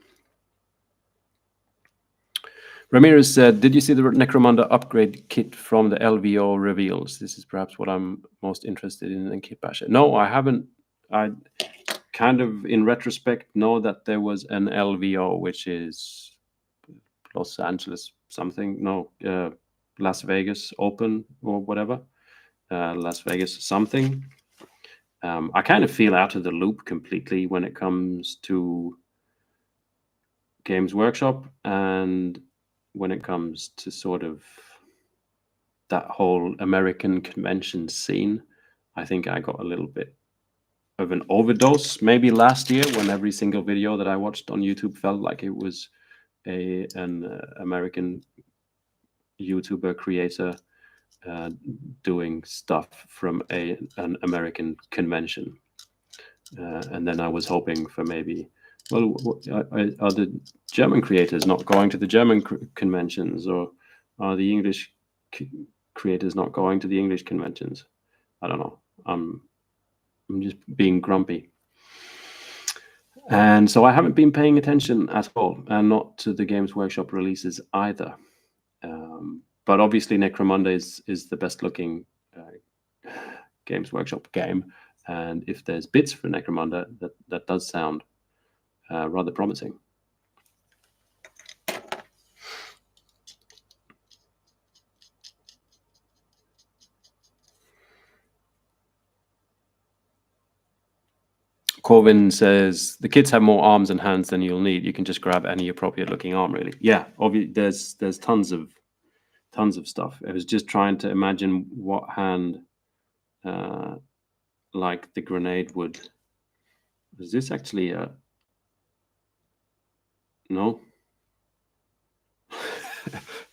Ramirez said, did you see the Necromunda upgrade kit from the LVO reveals? This is perhaps what I'm most interested in Kitbashing. No, I haven't. I kind of, in retrospect, know that there was an LVO, which is Los Angeles something. No, Las Vegas Open or whatever. Las Vegas something. I kind of feel out of the loop completely when it comes to Games Workshop, and when it comes to sort of that whole American convention scene. I think I got a little bit an overdose. Maybe last year, when every single video that I watched on YouTube felt like it was an American YouTuber creator doing stuff from an American convention, and then I was hoping for maybe, well, are the German creators not going to the German conventions, or are the English creators not going to the English conventions? I don't know. I'm just being grumpy. And so I haven't been paying attention at all, and not to the Games Workshop releases either. But obviously Necromunda is the best looking Games Workshop game. And if there's bits for Necromunda, that does sound rather promising. Corvin says, the kids have more arms and hands than you'll need. You can just grab any appropriate looking arm, really. Yeah, obviously there's tons of stuff. I was just trying to imagine what hand like the grenade would. Is this actually a... No?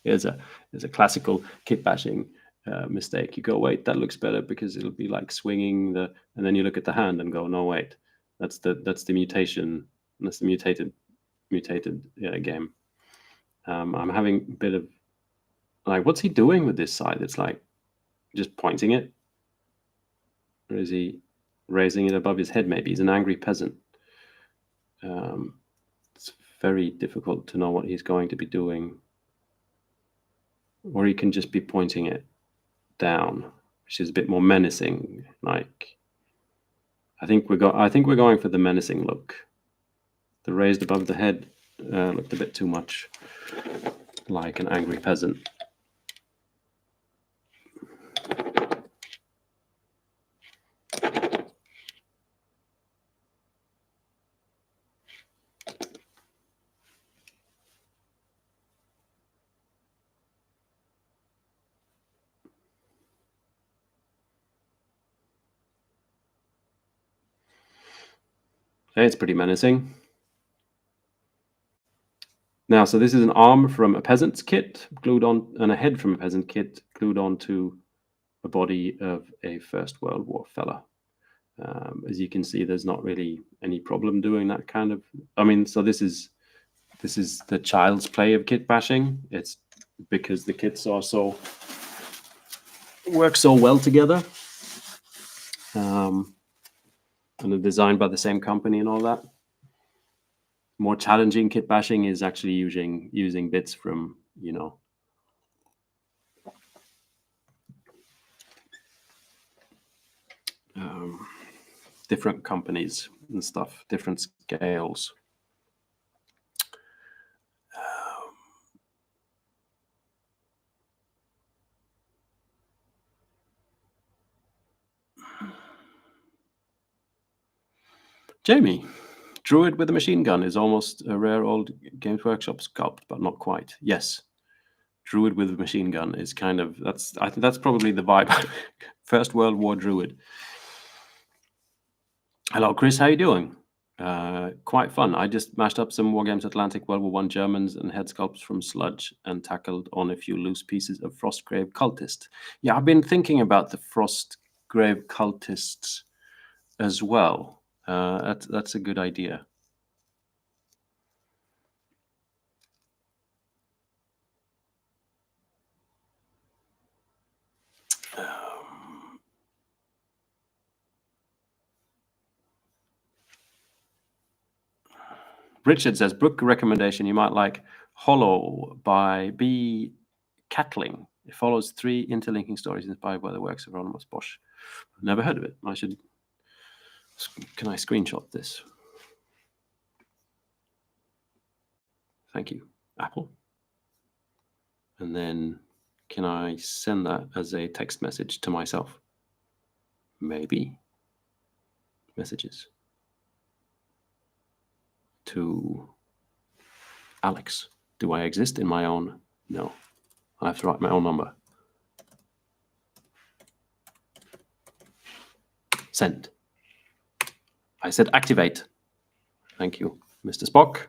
It's a classical kitbashing mistake. You go, wait, that looks better because it'll be like swinging and then you look at the hand and go, no, wait, that's the mutation. That's the mutated game. I'm having a bit of like, what's he doing with this side? It's like just pointing it, or is he raising it above his head? Maybe he's an angry peasant. It's very difficult to know what he's going to be doing. Or he can just be pointing it down, which is a bit more menacing. Like, I think we're going for the menacing look. The raised above the head looked a bit too much like an angry peasant. It's pretty menacing. Now, so this is an arm from a peasant's kit glued on, and a head from a peasant kit glued onto a body of a First World War fella. As you can see, there's not really any problem doing that kind of... I mean, so this is the child's play of kit bashing. It's because the kits are work so well together. And they're designed by the same company and all that. More challenging kit bashing is actually using bits from, you know, different companies and stuff, different scales. Jamie, Druid with a machine gun is almost a rare old Games Workshop sculpt, but not quite. Yes, Druid with a machine gun is kind of, I think that's probably the vibe. First World War Druid. Hello, Chris. How you doing? Quite fun. I just mashed up some Wargames Atlantic World War I Germans and head sculpts from Sludge and tackled on a few loose pieces of Frostgrave Cultist. Yeah, I've been thinking about the Frostgrave Cultists as well. That's a good idea. Richard says, book recommendation, you might like Hollow by B. Catling. It follows 3 interlinking stories inspired by the works of Anonymous Bosch. I've never heard of it. Can I screenshot this? Thank you, Apple. And then can I send that as a text message to myself? Maybe. Messages. To Alex. Do I exist in my own? No. I have to write my own number. Send. I said activate. Thank you, Mr. Spock.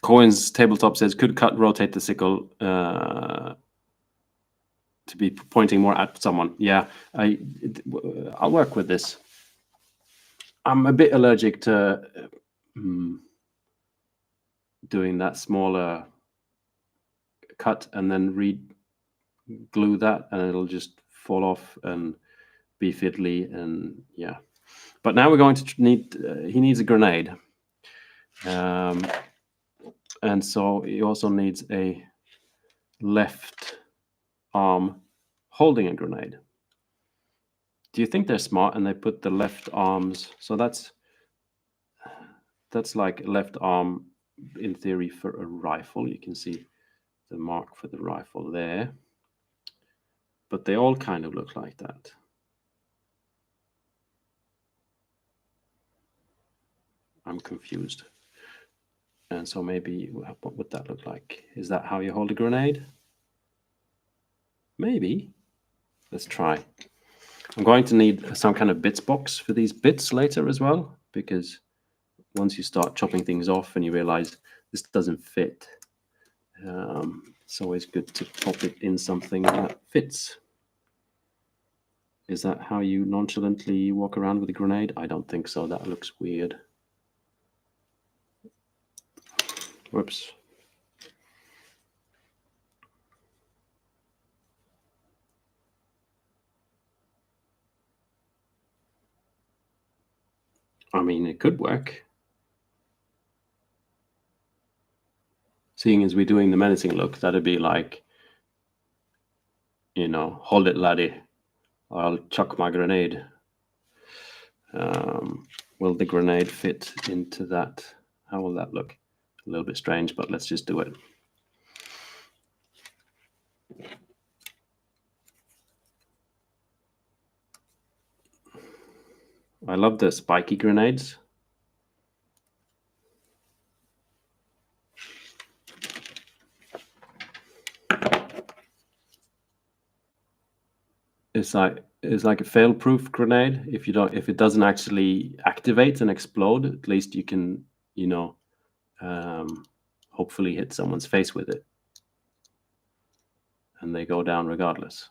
Coins Tabletop says, could cut rotate the sickle to be pointing more at someone. Yeah, I'll work with this. I'm a bit allergic to doing that smaller cut and then re-glue that, and it'll just fall off and be fiddly, and yeah. But now we're going to need, he needs a grenade. And so he also needs a left arm holding a grenade. Do you think they're smart and they put the left arms? So that's like left arm in theory for a rifle. You can see the mark for the rifle there. But they all kind of look like that. I'm confused. And so maybe, what would that look like? Is that how you hold a grenade? Maybe. Let's try. I'm going to need some kind of bits box for these bits later as well, because once you start chopping things off and you realize this doesn't fit, it's always good to pop it in something that fits. Is that how you nonchalantly walk around with a grenade? I don't think so. That looks weird. Whoops. I mean, it could work. Seeing as we're doing the menacing look, that'd be like, you know, hold it, laddie. I'll chuck my grenade. Will the grenade fit into that? How will that look? A little bit strange, but let's just do it. I love the spiky grenades. It's like a fail-proof grenade. If it doesn't actually activate and explode, at least you can, you know, hopefully hit someone's face with it, and they go down regardless.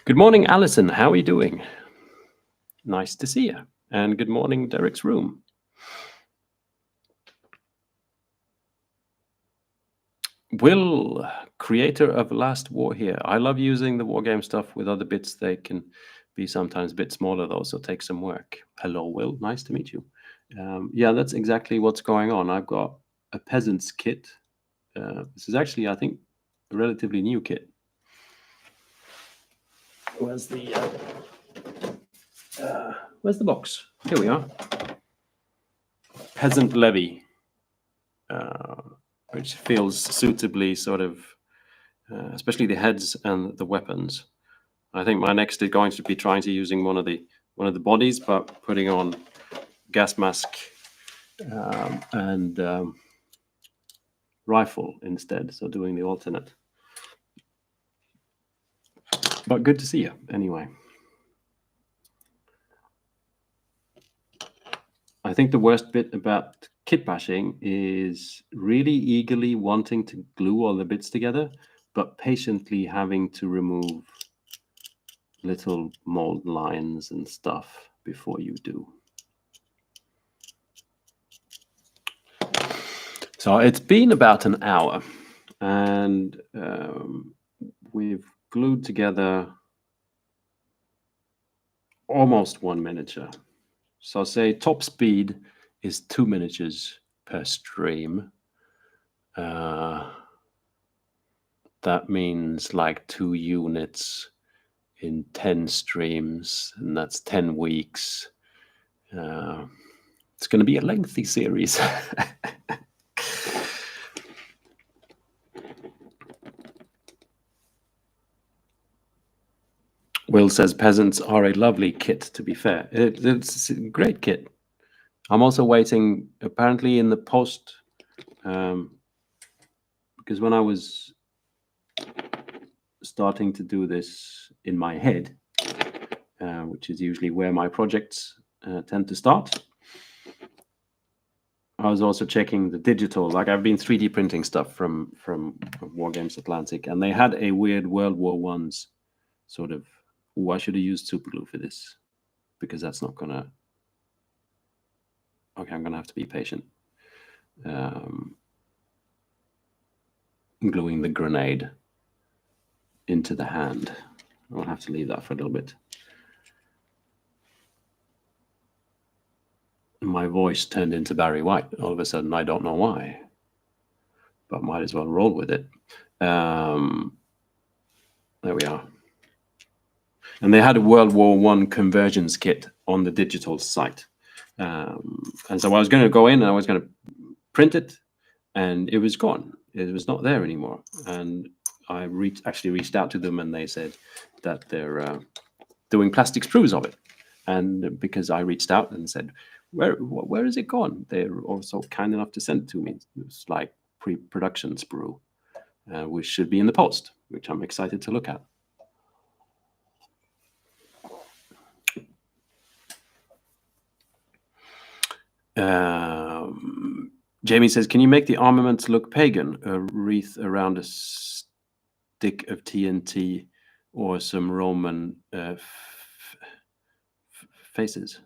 Good morning, Alison. How are you doing? Nice to see you. And good morning, Derek's Room. Will, creator of Last War here. I love using the wargame stuff with other bits. They can be sometimes a bit smaller though, so take some work. Hello, Will. Nice to meet you. Yeah, that's exactly what's going on. I've got a peasant's kit. This is actually, I think, a relatively new kit. Where's the box? Here we are. Peasant Levy, which feels suitably sort of, especially the heads and the weapons. I think my next is going to be trying to using one of the bodies, but putting on gas mask and rifle instead. So doing the alternate. But good to see you anyway. I think the worst bit about kitbashing is really eagerly wanting to glue all the bits together, but patiently having to remove little mold lines and stuff before you do. So it's been about an hour, and we've glued together almost one miniature. So say top speed is 2 miniatures per stream. That means like 2 units in 10 streams, and that's 10 weeks. It's going to be a lengthy series. Will says peasants are a lovely kit, to be fair. It's a great kit. I'm also waiting, apparently, in the post, because when I was starting to do this in my head, which is usually where my projects tend to start, I was also checking the digital. Like, I've been 3D printing stuff from Wargames Atlantic, and they had a weird World War I's sort of, I should have used super glue for this, because that's not gonna, okay, I'm gonna have to be patient. Gluing the grenade into the hand. I'll have to leave that for a little bit. My voice turned into Barry White all of a sudden. I don't know why, but might as well roll with it. There we are. And they had a World War I conversions kit on the digital site. And so I was going to go in and I was going to print it, and it was gone. It was not there anymore. And I actually reached out to them, and they said that they're doing plastic sprues of it. And because I reached out and said, where is it gone? They're also kind enough to send it to me. It's like pre-production sprue, which should be in the post, which I'm excited to look at. Jamie says, can you make the armaments look pagan? A wreath around a stick of TNT or some Roman faces?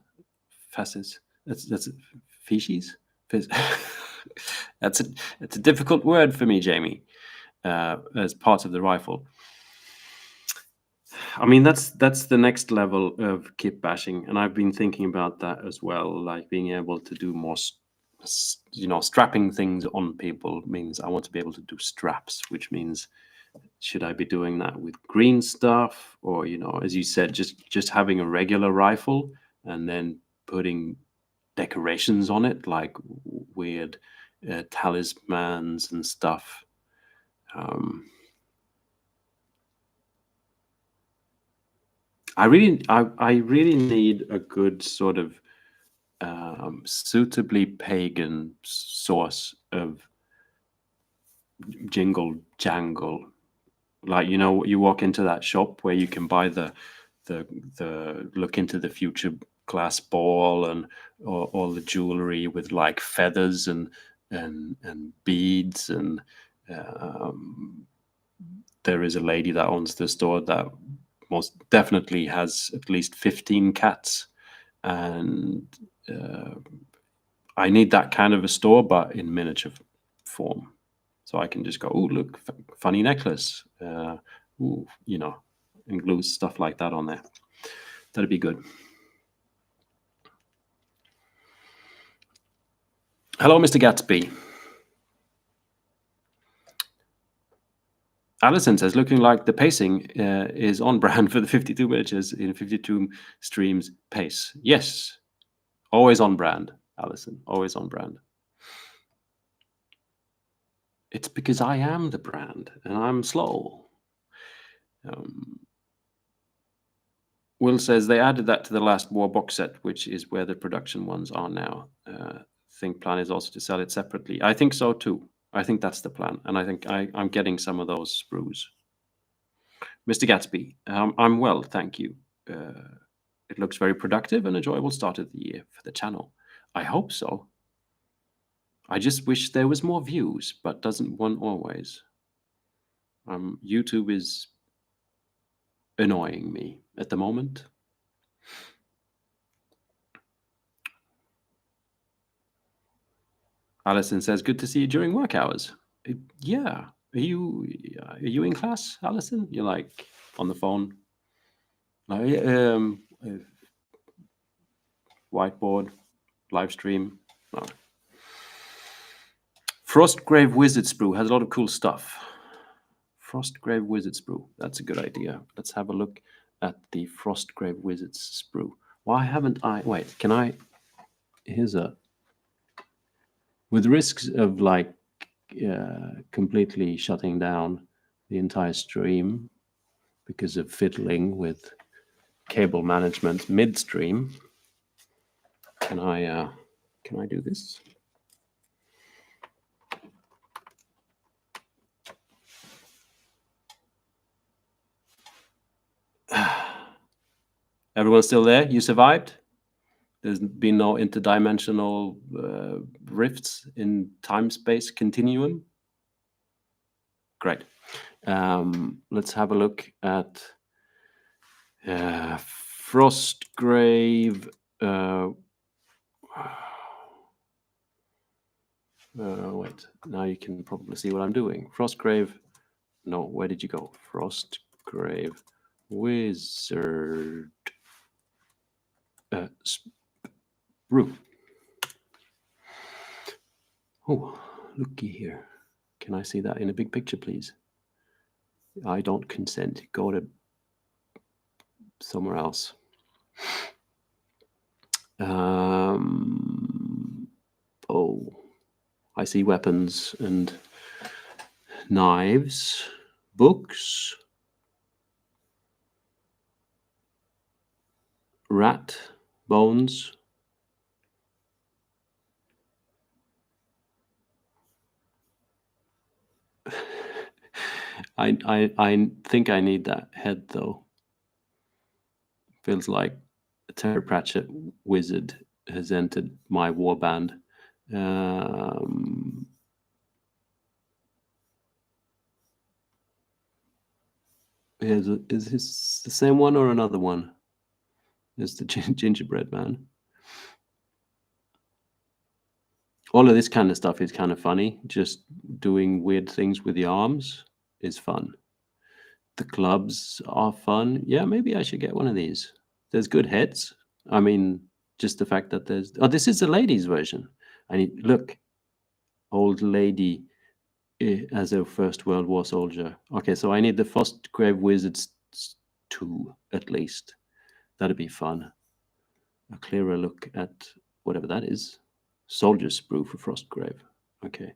That's feces? That's a difficult word for me, Jamie, as part of the rifle. I mean, that's the next level of kitbashing, and I've been thinking about that as well. Like, being able to do more, strapping things on people means I want to be able to do straps, which means, should I be doing that with green stuff, or, as you said, just having a regular rifle and then putting decorations on it, like weird talismans and stuff. I really need a good sort of suitably pagan source of jingle jangle. Like, you walk into that shop where you can buy the look into the future glass ball and all the jewelry with like feathers and beads, and there is a lady that owns the store that most definitely has at least 15 cats, and I need that kind of a store, but in miniature form, so I can just go, oh, look, funny necklace, and glue stuff like that on there. That'd be good. Hello, Mr. Gatsby. Alison says, looking like the pacing is on brand for the 52 miniatures in 52 streams pace. Yes, always on brand, Alison, always on brand. It's because I am the brand and I'm slow. Will says they added that to the last war box set, which is where the production ones are now. Think plan is also to sell it separately. I think so too. I think that's the plan, and I think I'm getting some of those sprues. Mr. Gatsby, I'm well, thank you. It looks very productive and enjoyable start of the year for the channel. I hope so. I just wish there was more views, but doesn't one always? YouTube is annoying me at the moment. Alison says, good to see you during work hours. Yeah. Are you in class, Alison? You're like on the phone? Whiteboard, live stream? No. Frostgrave Wizard Sprue has a lot of cool stuff. Frostgrave Wizard Sprue. That's a good idea. Let's have a look at the Frostgrave Wizard Sprue. Why haven't I... Wait, can I... Here's a... With risks of like completely shutting down the entire stream because of fiddling with cable management midstream. Can I do this? Everyone still there? You survived? There's been no interdimensional rifts in time-space continuum? Great. Let's have a look at Frostgrave. Wait, now you can probably see what I'm doing. Frostgrave. No, where did you go? Frostgrave Wizard. Sprue. Oh, looky here. Can I see that in a big picture, please? I don't consent. Go to somewhere else. Oh, I see weapons and knives, books, rat bones. I think I need that head though. Feels like a Terry Pratchett wizard has entered my warband. Is this the same one or another one? It's the gingerbread man. All of this kind of stuff is kind of funny. Just doing weird things with the arms is fun. The clubs are fun. Yeah, maybe I should get one of these. There's good heads. I mean, just the fact that there's... Oh, this is the ladies' version. I need... Look. Old lady as a First World War soldier. Okay, so I need the Frostgrave Wizards 2, at least. That'd be fun. A clearer look at whatever that is. Soldier sprue for Frostgrave. Okay.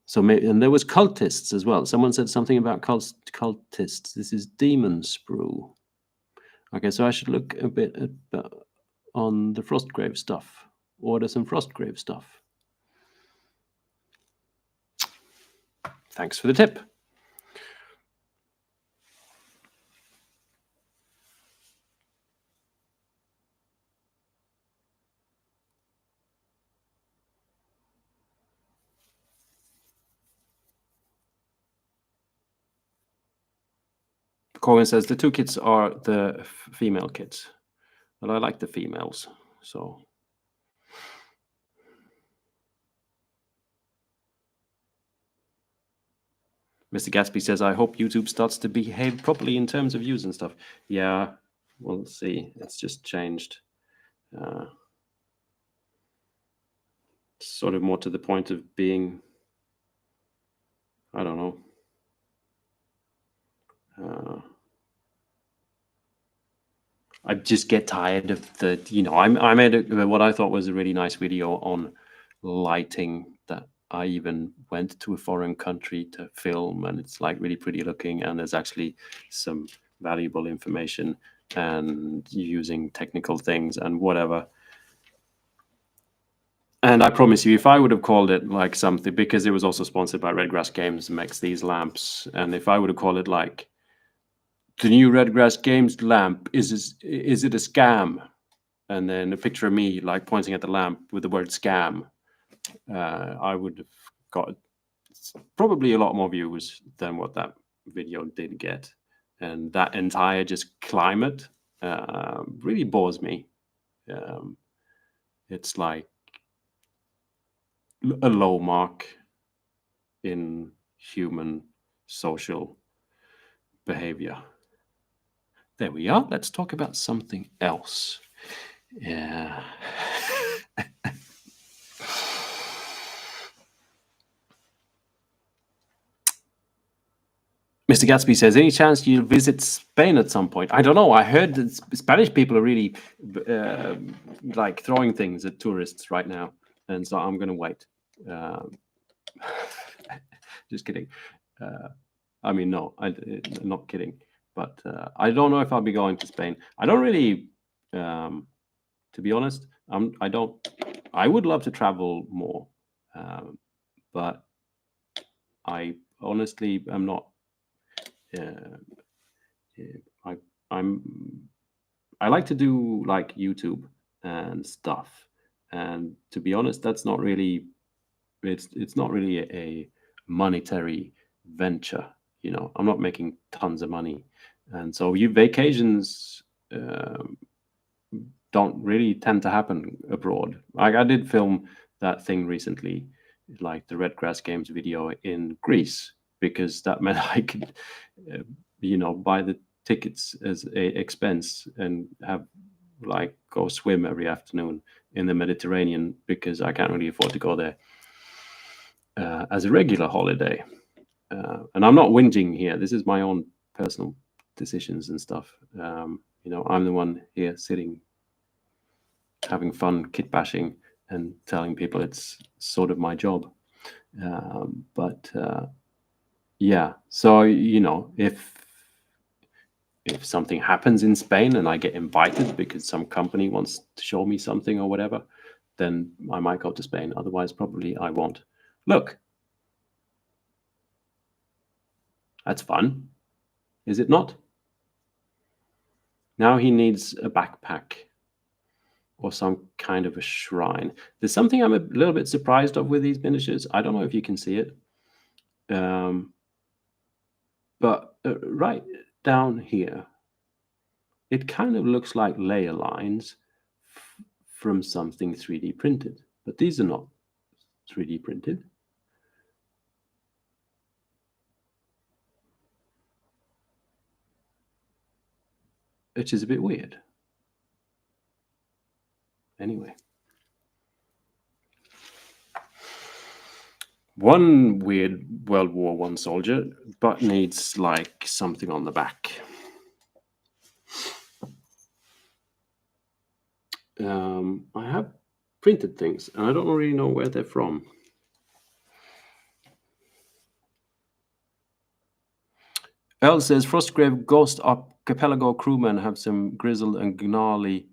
So maybe, and there was cultists as well. Someone said something about cultists. This is demon sprue. Okay, so I should look a bit at, on the Frostgrave stuff. Order some Frostgrave stuff. Thanks for the tip. Corwin says the two kits are the female kits. Well, I like the females, so. Mr. Gatsby says, I hope YouTube starts to behave properly in terms of views and stuff. Yeah, we'll see. It's just changed. Sort of more to the point of being, I don't know. I just get tired of the, you know, I made what I thought was a really nice video on lighting that I even went to a foreign country to film, and it's like really pretty looking, and there's actually some valuable information and using technical things and whatever. And I promise you, if I would have called it like something, because it was also sponsored by Redgrass Games, makes these lamps, and if I would have called it like the new Redgrass Games lamp, is it a scam? And then a picture of me like pointing at the lamp with the word scam, I would have got probably a lot more views than what that video did get. And that entire just climate really bores me. It's like a low mark in human social behavior. There we are. Let's talk about something else. Yeah. Mr. Gatsby says, any chance you'll visit Spain at some point? I don't know. I heard that Spanish people are really like throwing things at tourists right now. And so I'm going to wait. Just kidding. I mean, no, I'm not kidding. But I don't know if I'll be going to Spain. I don't really, to be honest, I would love to travel more, but I honestly am not. I like to do like YouTube and stuff, and to be honest, that's not really. It's not really a monetary venture. You know, I'm not making tons of money, and so vacations don't really tend to happen abroad. Like I did film that thing recently, like the Red Grass Games video in Greece, because that meant I could, buy the tickets as a expense and have like go swim every afternoon in the Mediterranean, because I can't really afford to go there as a regular holiday. And I'm not whinging here. This is my own personal decisions and stuff. I'm the one here sitting, having fun, kitbashing, and telling people it's sort of my job. Yeah. So if something happens in Spain and I get invited because some company wants to show me something or whatever, then I might go to Spain. Otherwise, probably I won't. Look, that's fun, is it not? Now he needs a backpack or some kind of a shrine. There's something I'm a little bit surprised of with these miniatures. I don't know if you can see it. But right down here, it kind of looks like layer lines from something 3D printed. But these are not 3D printed. Which is a bit weird. Anyway. One weird World War I soldier, but needs like something on the back. I have printed things, and I don't really know where they're from. Elle says, Frostgrave Ghost Archipelago crewmen have some grizzled and gnarly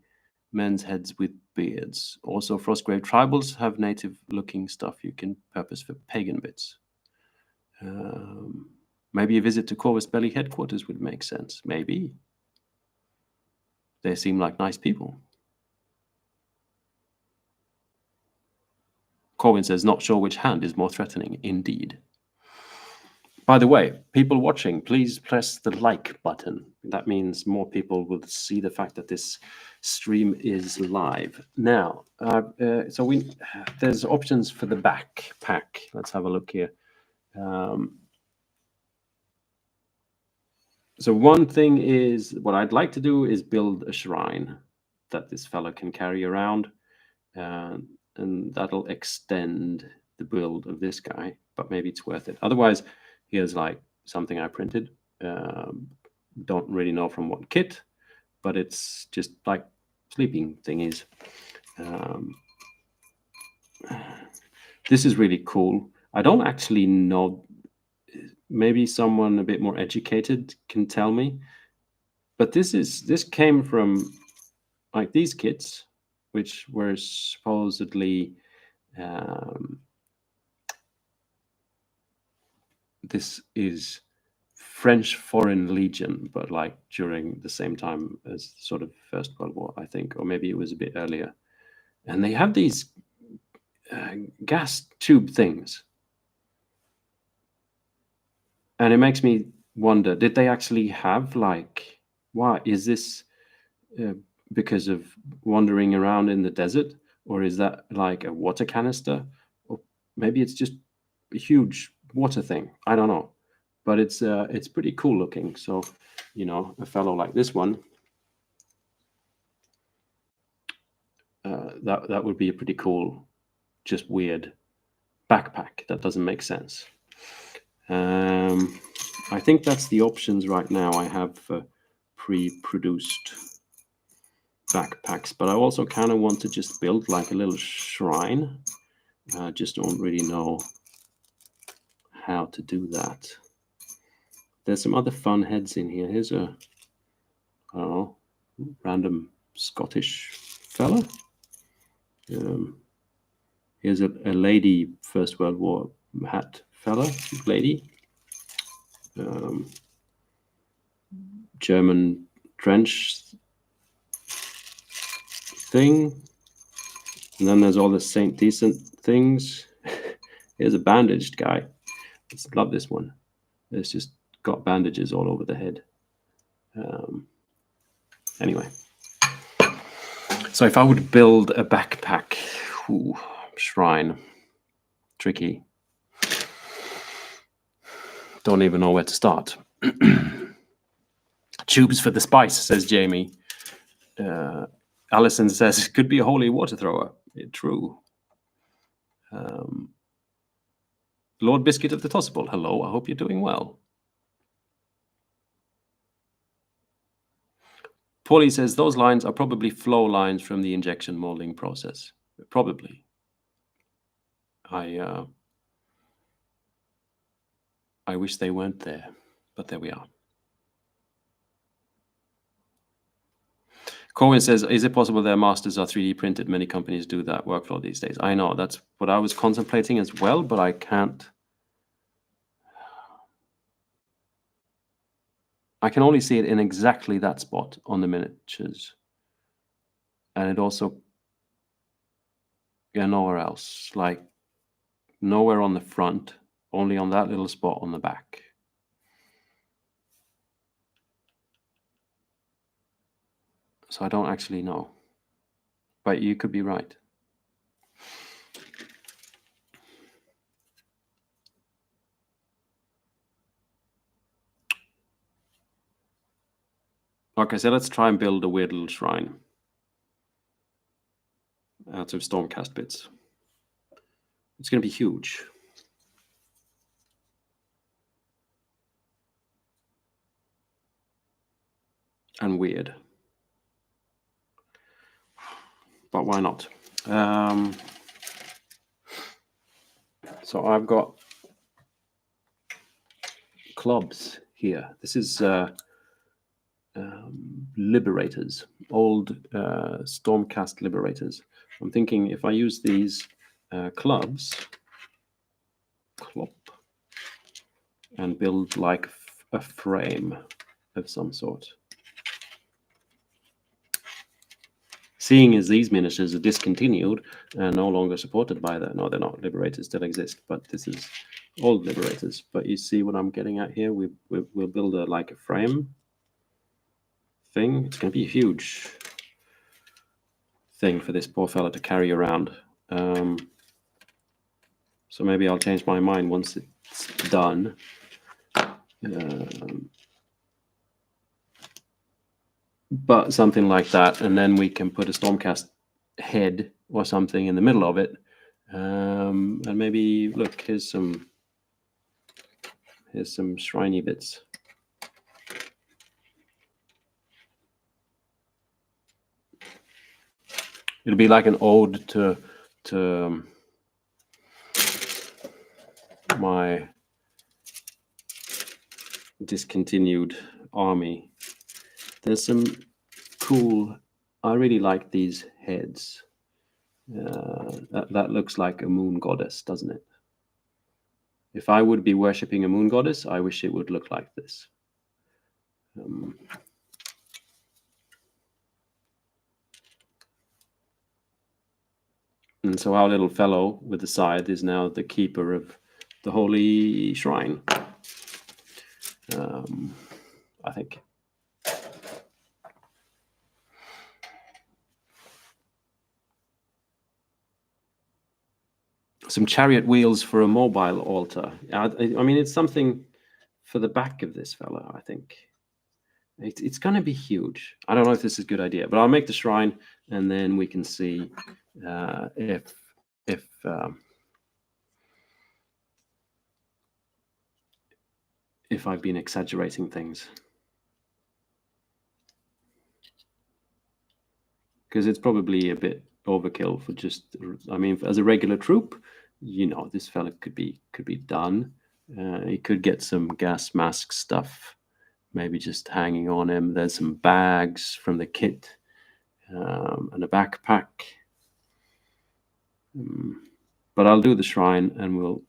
men's heads with beards. Also, Frostgrave tribals have native-looking stuff you can purpose for pagan bits. Maybe a visit to Corvus Belli headquarters would make sense. Maybe. They seem like nice people. Corwin says, not sure which hand is more threatening. Indeed. By the way, people watching, please press the like button. That means more people will see the fact that this stream is live. Now, there's options for the backpack. Let's have a look here. So one thing is, what I'd like to do is build a shrine that this fella can carry around, and that'll extend the build of this guy, but maybe it's worth it. Otherwise, here's like something I printed. Don't really know from what kit, but it's just like sleeping thingies. This is really cool. I don't actually know. Maybe someone a bit more educated can tell me. But this came from like these kits, which were supposedly this is French Foreign Legion, but like during the same time as sort of First World War, I think, or maybe it was a bit earlier. And they have these gas tube things. And it makes me wonder, did they actually have like, why is this because of wandering around in the desert? Or is that like a water canister? Or maybe it's just a huge water thing. I don't know. But it's pretty cool looking. So, a fellow like this one, that would be a pretty cool, just weird backpack that doesn't make sense. I think that's the options right now I have for pre-produced backpacks, but I also kind of want to just build like a little shrine. I just don't really know how to do that. There's some other fun heads in here. Here's a, I don't know, random Scottish fella. Here's a lady First World War hat fella, lady. German trench thing. And then there's all the Saint Decent things. Here's a bandaged guy. I love this one. It's just got bandages all over the head. Anyway. So if I would build a backpack, shrine, tricky. Don't even know where to start. Tubes for the spice, says Jamie. Alison says it could be a holy water thrower. True. Lord Biscuit of the Tossable. Hello, I hope you're doing well. Paulie says those lines are probably flow lines from the injection molding process. Probably. I wish they weren't there, but there we are. Cohen says, is it possible their masters are 3D printed? Many companies do that workflow these days. I know, that's what I was contemplating as well, but I can't. I can only see it in exactly that spot on the miniatures. And it also, yeah, nowhere else. Like, nowhere on the front, only on that little spot on the back. So I don't actually know. But you could be right. Okay, so let's try and build a weird little shrine out of Stormcast bits. It's going to be huge. And weird. But why not? So I've got clubs here. This is Liberators, old Stormcast Liberators. I'm thinking if I use these clubs, and build like a frame of some sort. Seeing as these miniatures are discontinued and no longer supported by the, no, they're not, Liberators still exist, but this is old Liberators. But you see what I'm getting at here? We'll build like a frame thing. It's going to be a huge thing for this poor fella to carry around. So maybe I'll change my mind once it's done. But something like that, and then we can put a Stormcast head or something in the middle of it, and maybe look, here's some shriny bits. It'll be like an ode to my discontinued army. There's some cool, I really like these heads. That looks like a moon goddess, doesn't it? If I would be worshipping a moon goddess, I wish it would look like this. And so our little fellow with the scythe is now the keeper of the holy shrine, I think. Some chariot wheels for a mobile altar. I mean, it's something for the back of this fella, I think. It's going to be huge. I don't know if this is a good idea, but I'll make the shrine, and then we can see if I've been exaggerating things. Because it's probably a bit overkill for just, I mean, as a regular troop, you know, this fella could be done. He could get some gas mask stuff, maybe just hanging on him. There's some bags from the kit and a backpack. But I'll do the shrine and we'll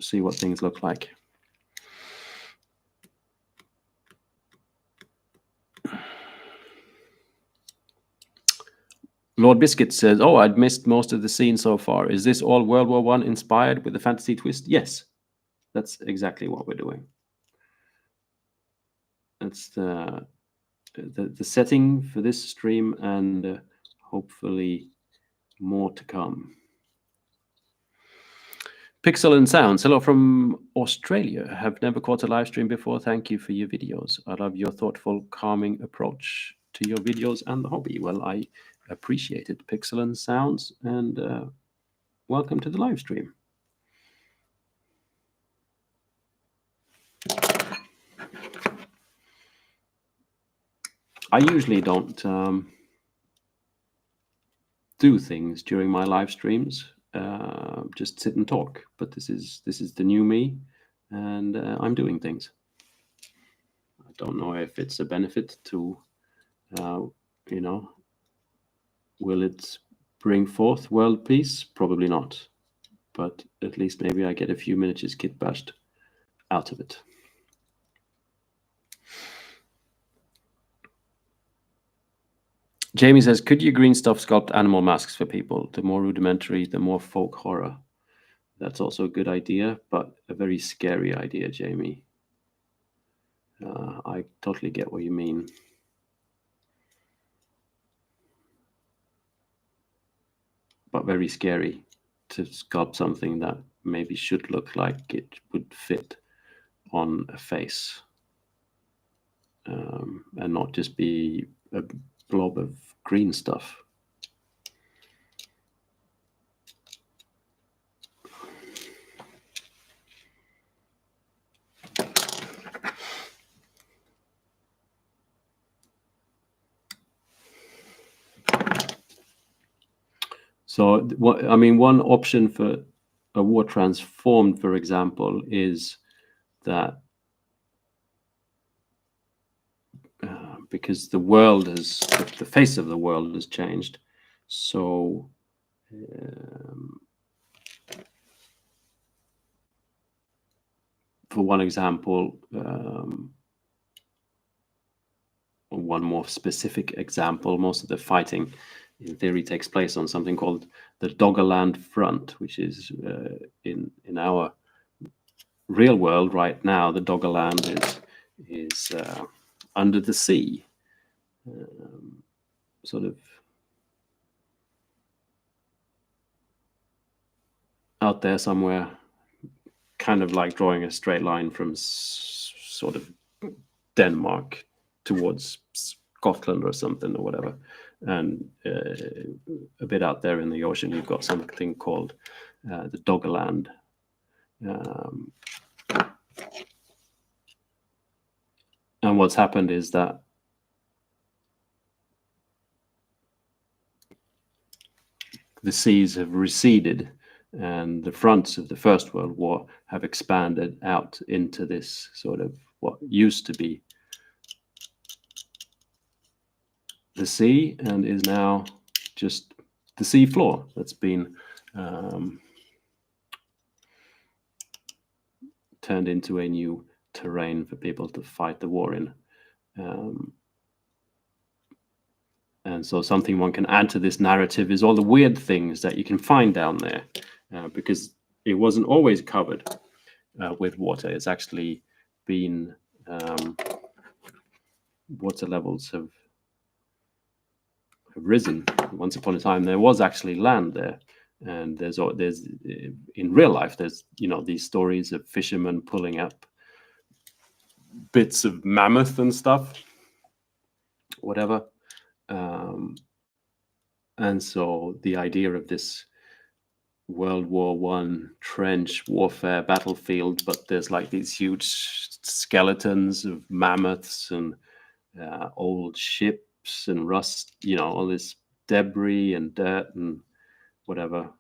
see what things look like. Lord Biscuit says, "Oh, I'd missed most of the scene so far. Is this all World War I inspired with the fantasy twist?" Yes, that's exactly what we're doing. That's the setting for this stream, and hopefully more to come. Pixel and Sounds, hello from Australia. Have never caught a live stream before. Thank you for your videos. I love your thoughtful, calming approach to your videos and the hobby. Well, I appreciate it, Pixel and Sounds, and welcome to the live stream. I usually don't do things during my live streams, just sit and talk. But this is the new me, and I'm doing things. I don't know if it's a benefit to, you know, will it bring forth world peace? Probably not. But at least maybe I get a few miniatures kit bashed out of it. Jamie says, could you green stuff sculpt animal masks for people? The more rudimentary, the more folk horror. That's also a good idea, but a very scary idea, Jamie. I totally get what you mean. But very scary to sculpt something that maybe should look like it would fit on a face, and not just be a blob of green stuff. So, I mean, one option for a war transformed, for example, is that because the world has, the face of the world has changed. So for one example, one more specific example, most of the fighting in theory takes place on something called the Doggerland Front, which is in our real world right now. The Doggerland is under the sea, sort of out there somewhere, kind of like drawing a straight line from sort of Denmark towards Scotland or something or whatever. And a bit out there in the ocean, you've got something called the Doggerland. And what's happened is that the seas have receded and the fronts of the First World War have expanded out into this sort of what used to be the sea and is now just the sea floor that's been turned into a new terrain for people to fight the war in. And so something one can add to this narrative is all the weird things that you can find down there, because it wasn't always covered with water. It's actually been, water levels have risen. Once upon a time, there was actually land there. And there's in real life, there's, you know, these stories of fishermen pulling up bits of mammoth and stuff, whatever. And so the idea of this World War I trench warfare battlefield, but there's like these huge skeletons of mammoths and old ships and rust, you know, all this debris and dirt and whatever.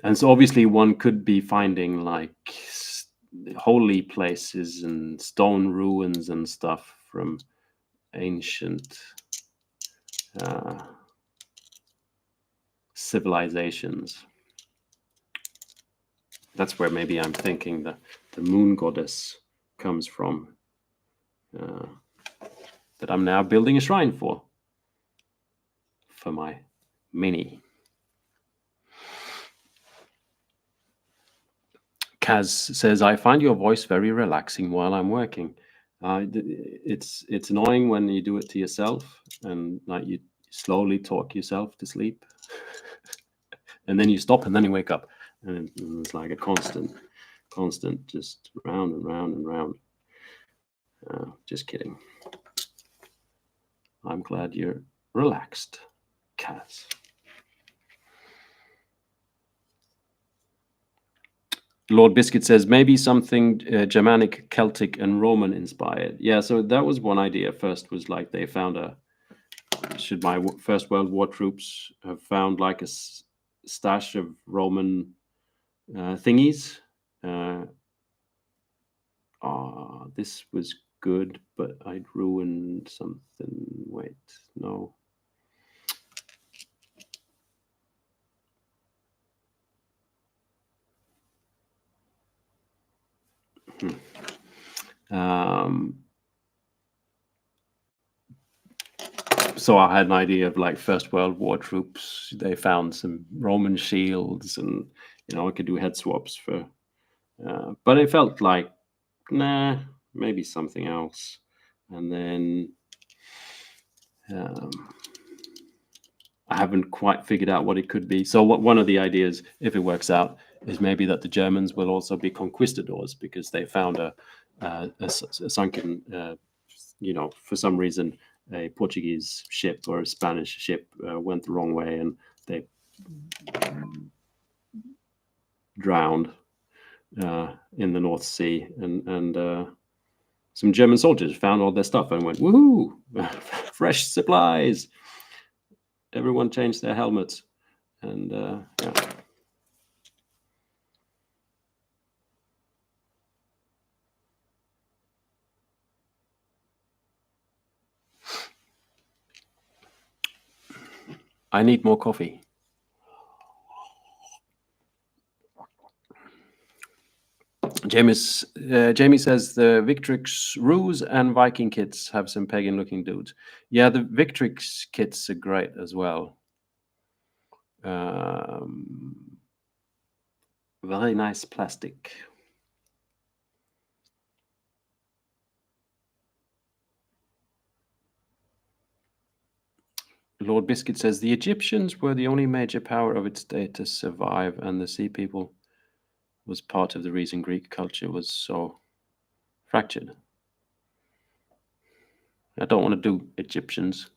And so obviously one could be finding like holy places and stone ruins and stuff from ancient civilizations. That's where maybe I'm thinking the moon goddess comes from, that I'm now building a shrine for my mini. Kaz says, I find your voice very relaxing while I'm working. It's annoying when you do it to yourself and like you slowly talk yourself to sleep and then you stop and then you wake up and it's like a constant just round and round and round. Just kidding. I'm glad you're relaxed, Kaz. Lord Biscuit says maybe something Germanic, Celtic, and Roman inspired. Yeah, so that was one idea. First was like they found should my First World War troops have found like a stash of Roman thingies? This was good, but I'd ruined something. Wait, no. So I had an idea of like First World War troops. They found some Roman shields, and I could do head swaps for. But it felt like, nah, maybe something else. And then I haven't quite figured out what it could be. So one of the ideas, if it works out, is maybe that the Germans will also be conquistadors because they found a sunken, for some reason, a Portuguese ship or a Spanish ship went the wrong way and they drowned in the North Sea. And some German soldiers found all their stuff and went, woohoo, fresh supplies. Everyone changed their helmets. And yeah. I need more coffee. Jamie says the Victrix Ruse and Viking kits have some pagan-looking dudes. Yeah, the Victrix kits are great as well. Very nice plastic. Lord Biscuit says the Egyptians were the only major power of its day to survive, and the Sea People was part of the reason Greek culture was so fractured. I don't want to do Egyptians.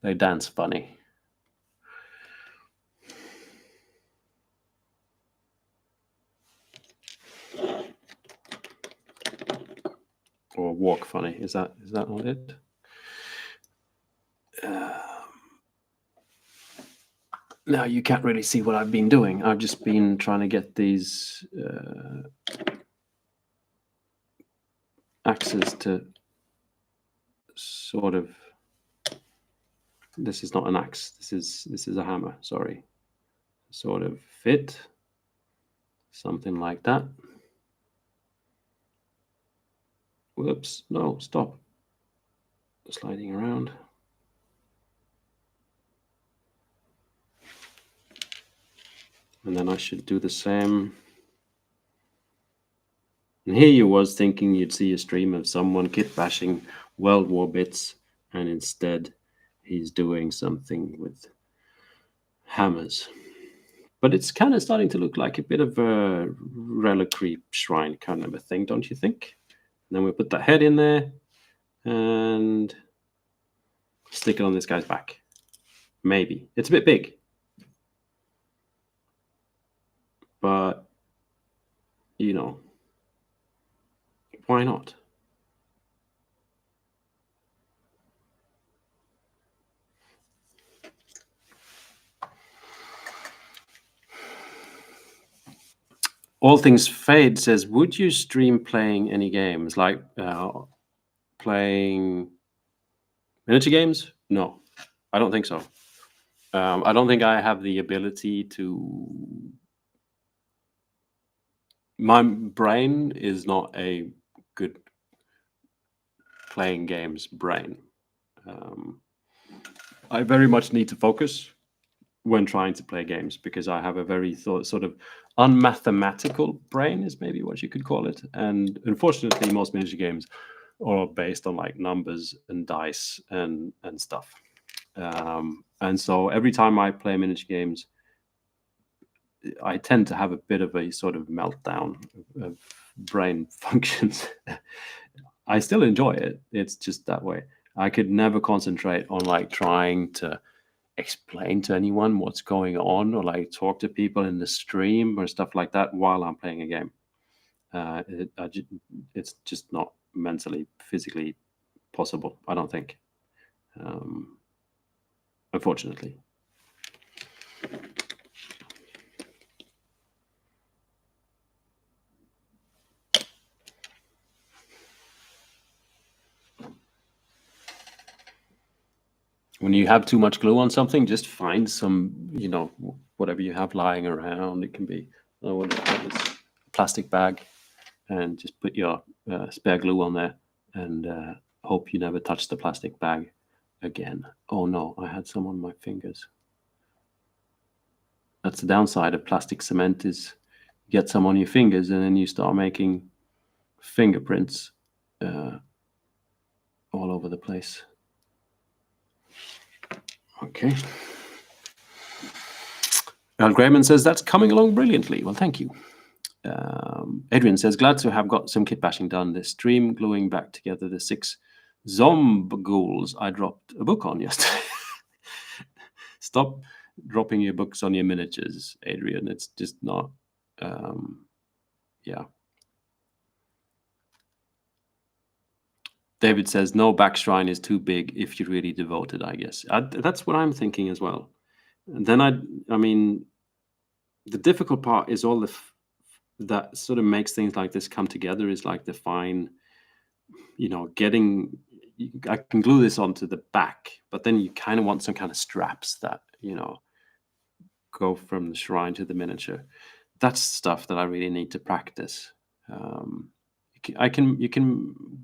They dance funny. Or walk funny. Is that not it? Now you can't really see what I've been doing. I've just been trying to get these axes to sort of. This is not an axe. This is a hammer. Sorry. Sort of fit. Something like that. Whoops. No, stop. Sliding around. And then I should do the same. And here you was thinking you'd see a stream of someone kitbashing World War bits, and instead he's doing something with hammers. But it's kind of starting to look like a bit of a reliquary shrine kind of a thing, don't you think? And then we put that head in there and stick it on this guy's back. Maybe. It's a bit big. But, why not? All Things Fade says, would you stream playing any games, like playing miniature games? No, I don't think so. I don't think I have the ability to. My brain is not a good playing games brain. I very much need to focus when trying to play games because I have a very sort of unmathematical brain, is maybe what you could call it. And unfortunately, most miniature games are based on like numbers and dice and stuff. And so every time I play miniature games, I tend to have a bit of a sort of meltdown of brain functions. I still enjoy it. It's just that way. I could never concentrate on like trying to explain to anyone what's going on or like talk to people in the stream or stuff like that while I'm playing a game. It's just not mentally, physically possible, I don't think. Unfortunately. When you have too much glue on something, just find some, whatever you have lying around. It can be a plastic bag, and just put your spare glue on there and hope you never touch the plastic bag again. Oh no, I had some on my fingers. That's the downside of plastic cement, is you get some on your fingers and then you start making fingerprints all over the place. Okay. Al Grayman says, that's coming along brilliantly. Well, thank you. Adrian says, glad to have got some kitbashing done this stream, gluing back together the 6 zomb ghouls I dropped a book on yesterday. Stop dropping your books on your miniatures, Adrian. It's just not, yeah. David says, no backshrine is too big if you're really devoted, I guess. That's what I'm thinking as well. And then I mean, the difficult part is all that sort of makes things like this come together is like the fine, I can glue this onto the back, but then you kind of want some kind of straps that, go from the shrine to the miniature. That's stuff that I really need to practice.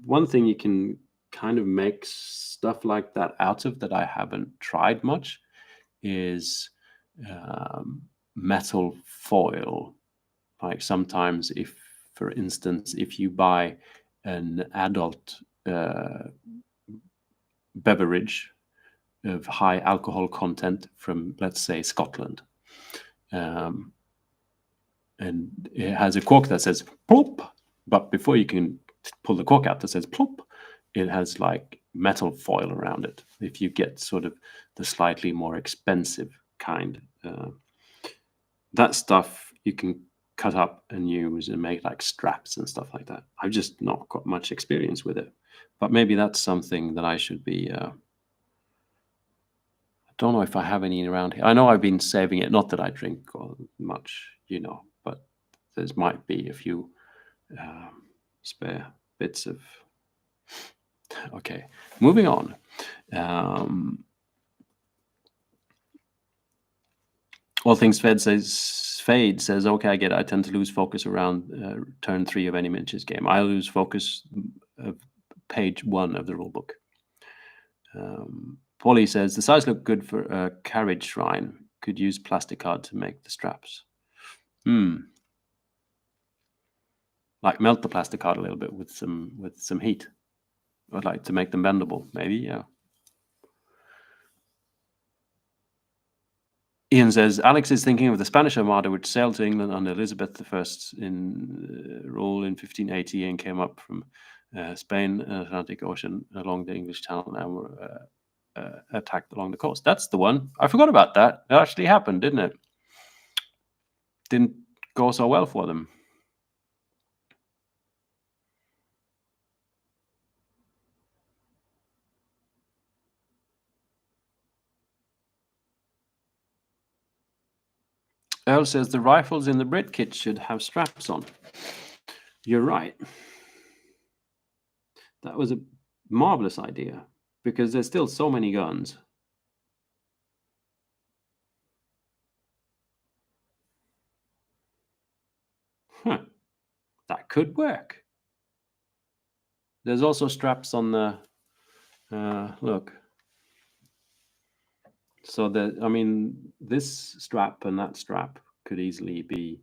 One thing you can kind of make stuff like that out of that I haven't tried much is metal foil. Like sometimes, if, for instance, if you buy an adult beverage of high alcohol content from, let's say, Scotland, and it has a cork that says plop, but before you can pull the cork out that says plop, it has like metal foil around it. If you get sort of the slightly more expensive kind, that stuff you can cut up and use and make like straps and stuff like that. I've just not got much experience with it, but maybe that's something that I should be. I don't know if I have any around here. I know I've been saving it. Not that I drink much, but there might be a few spare bits of. Okay, moving on. All Things Fade says, okay, I get it. I tend to lose focus around turn 3 of any miniatures game. I lose focus of page 1 of the rulebook. Paulie says, the size look good for a carriage shrine. Could use plastic card to make the straps. Like melt the plastic card a little bit with some heat. I'd like to make them bendable, maybe, yeah. Ian says, Alex is thinking of the Spanish Armada, which sailed to England under Elizabeth I's rule in 1580 and came up from Spain and Atlantic Ocean along the English Channel and were attacked along the coast. That's the one. I forgot about that. It actually happened, didn't it? Didn't go so well for them. Earl says the rifles in the Brit kit should have straps on. You're right. That was a marvelous idea because there's still so many guns. Huh. That could work. There's also straps on the look. So that, I mean, this strap and that strap could easily be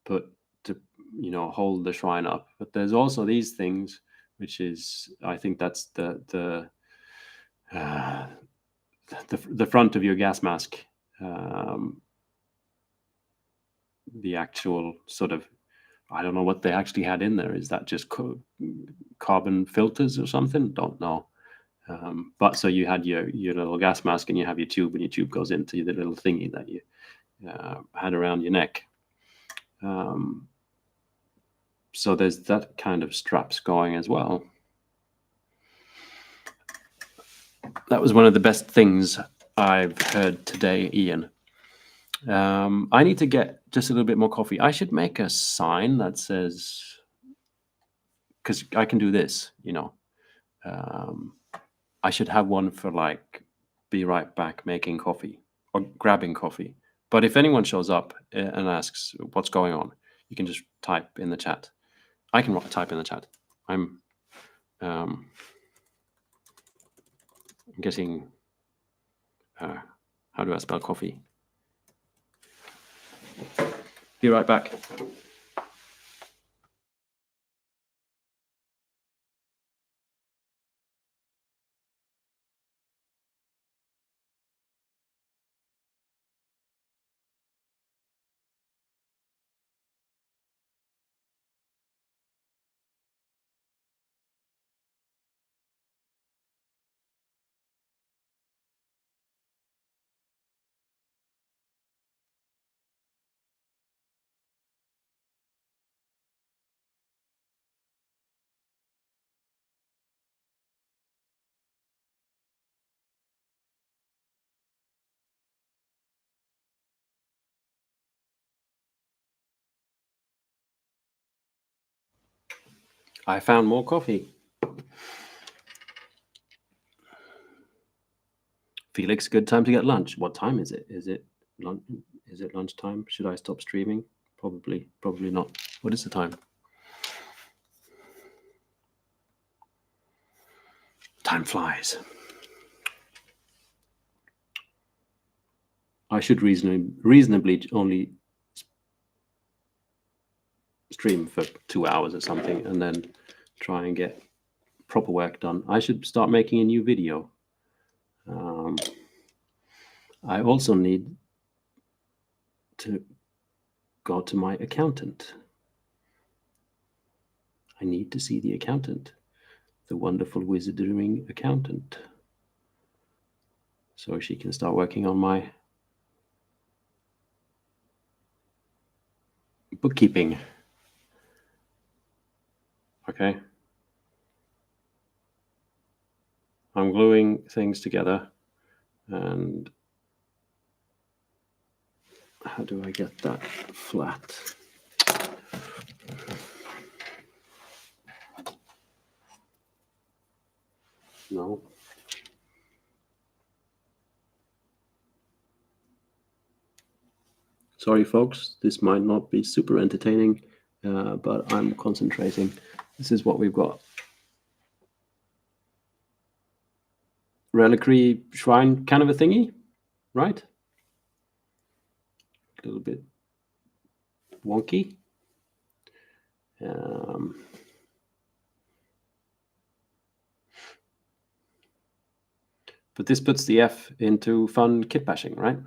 put to, you know, hold the shrine up. But there's also these things, which is, I think that's the front of your gas mask. The actual sort of, I don't know what they actually had in there. Is that just carbon filters or something? Don't know. But so you had your little gas mask and you have your tube, and your tube goes into the little thingy that you had around your neck. So there's that kind of straps going as well. That was one of the best things I've heard today, Ian. I need to get just a little bit more coffee. I should make a sign that says, because I can do this, you know. I should have one for like, be right back making coffee or grabbing coffee. But if anyone shows up and asks what's going on, you can just type in the chat. I can type in the chat. I'm getting, how do I spell coffee? Be right back. I found more coffee. Felix, good time to get lunch. What time is it? Is it lunch? Is it lunchtime? Should I stop streaming? Probably not. What is the time? Time flies. I should reasonably only stream for 2 hours or something, and then try and get proper work done. I should start making a new video. I also need to go to my accountant. I need to see the accountant, the wonderful wizarding accountant, so she can start working on my bookkeeping. Okay. I'm gluing things together, and how do I get that flat? No. Sorry, folks, this might not be super entertaining, but I'm concentrating. This is what we've got. Reliquary shrine kind of a thingy, right? A little bit wonky. But this puts the F into fun kitbashing, right?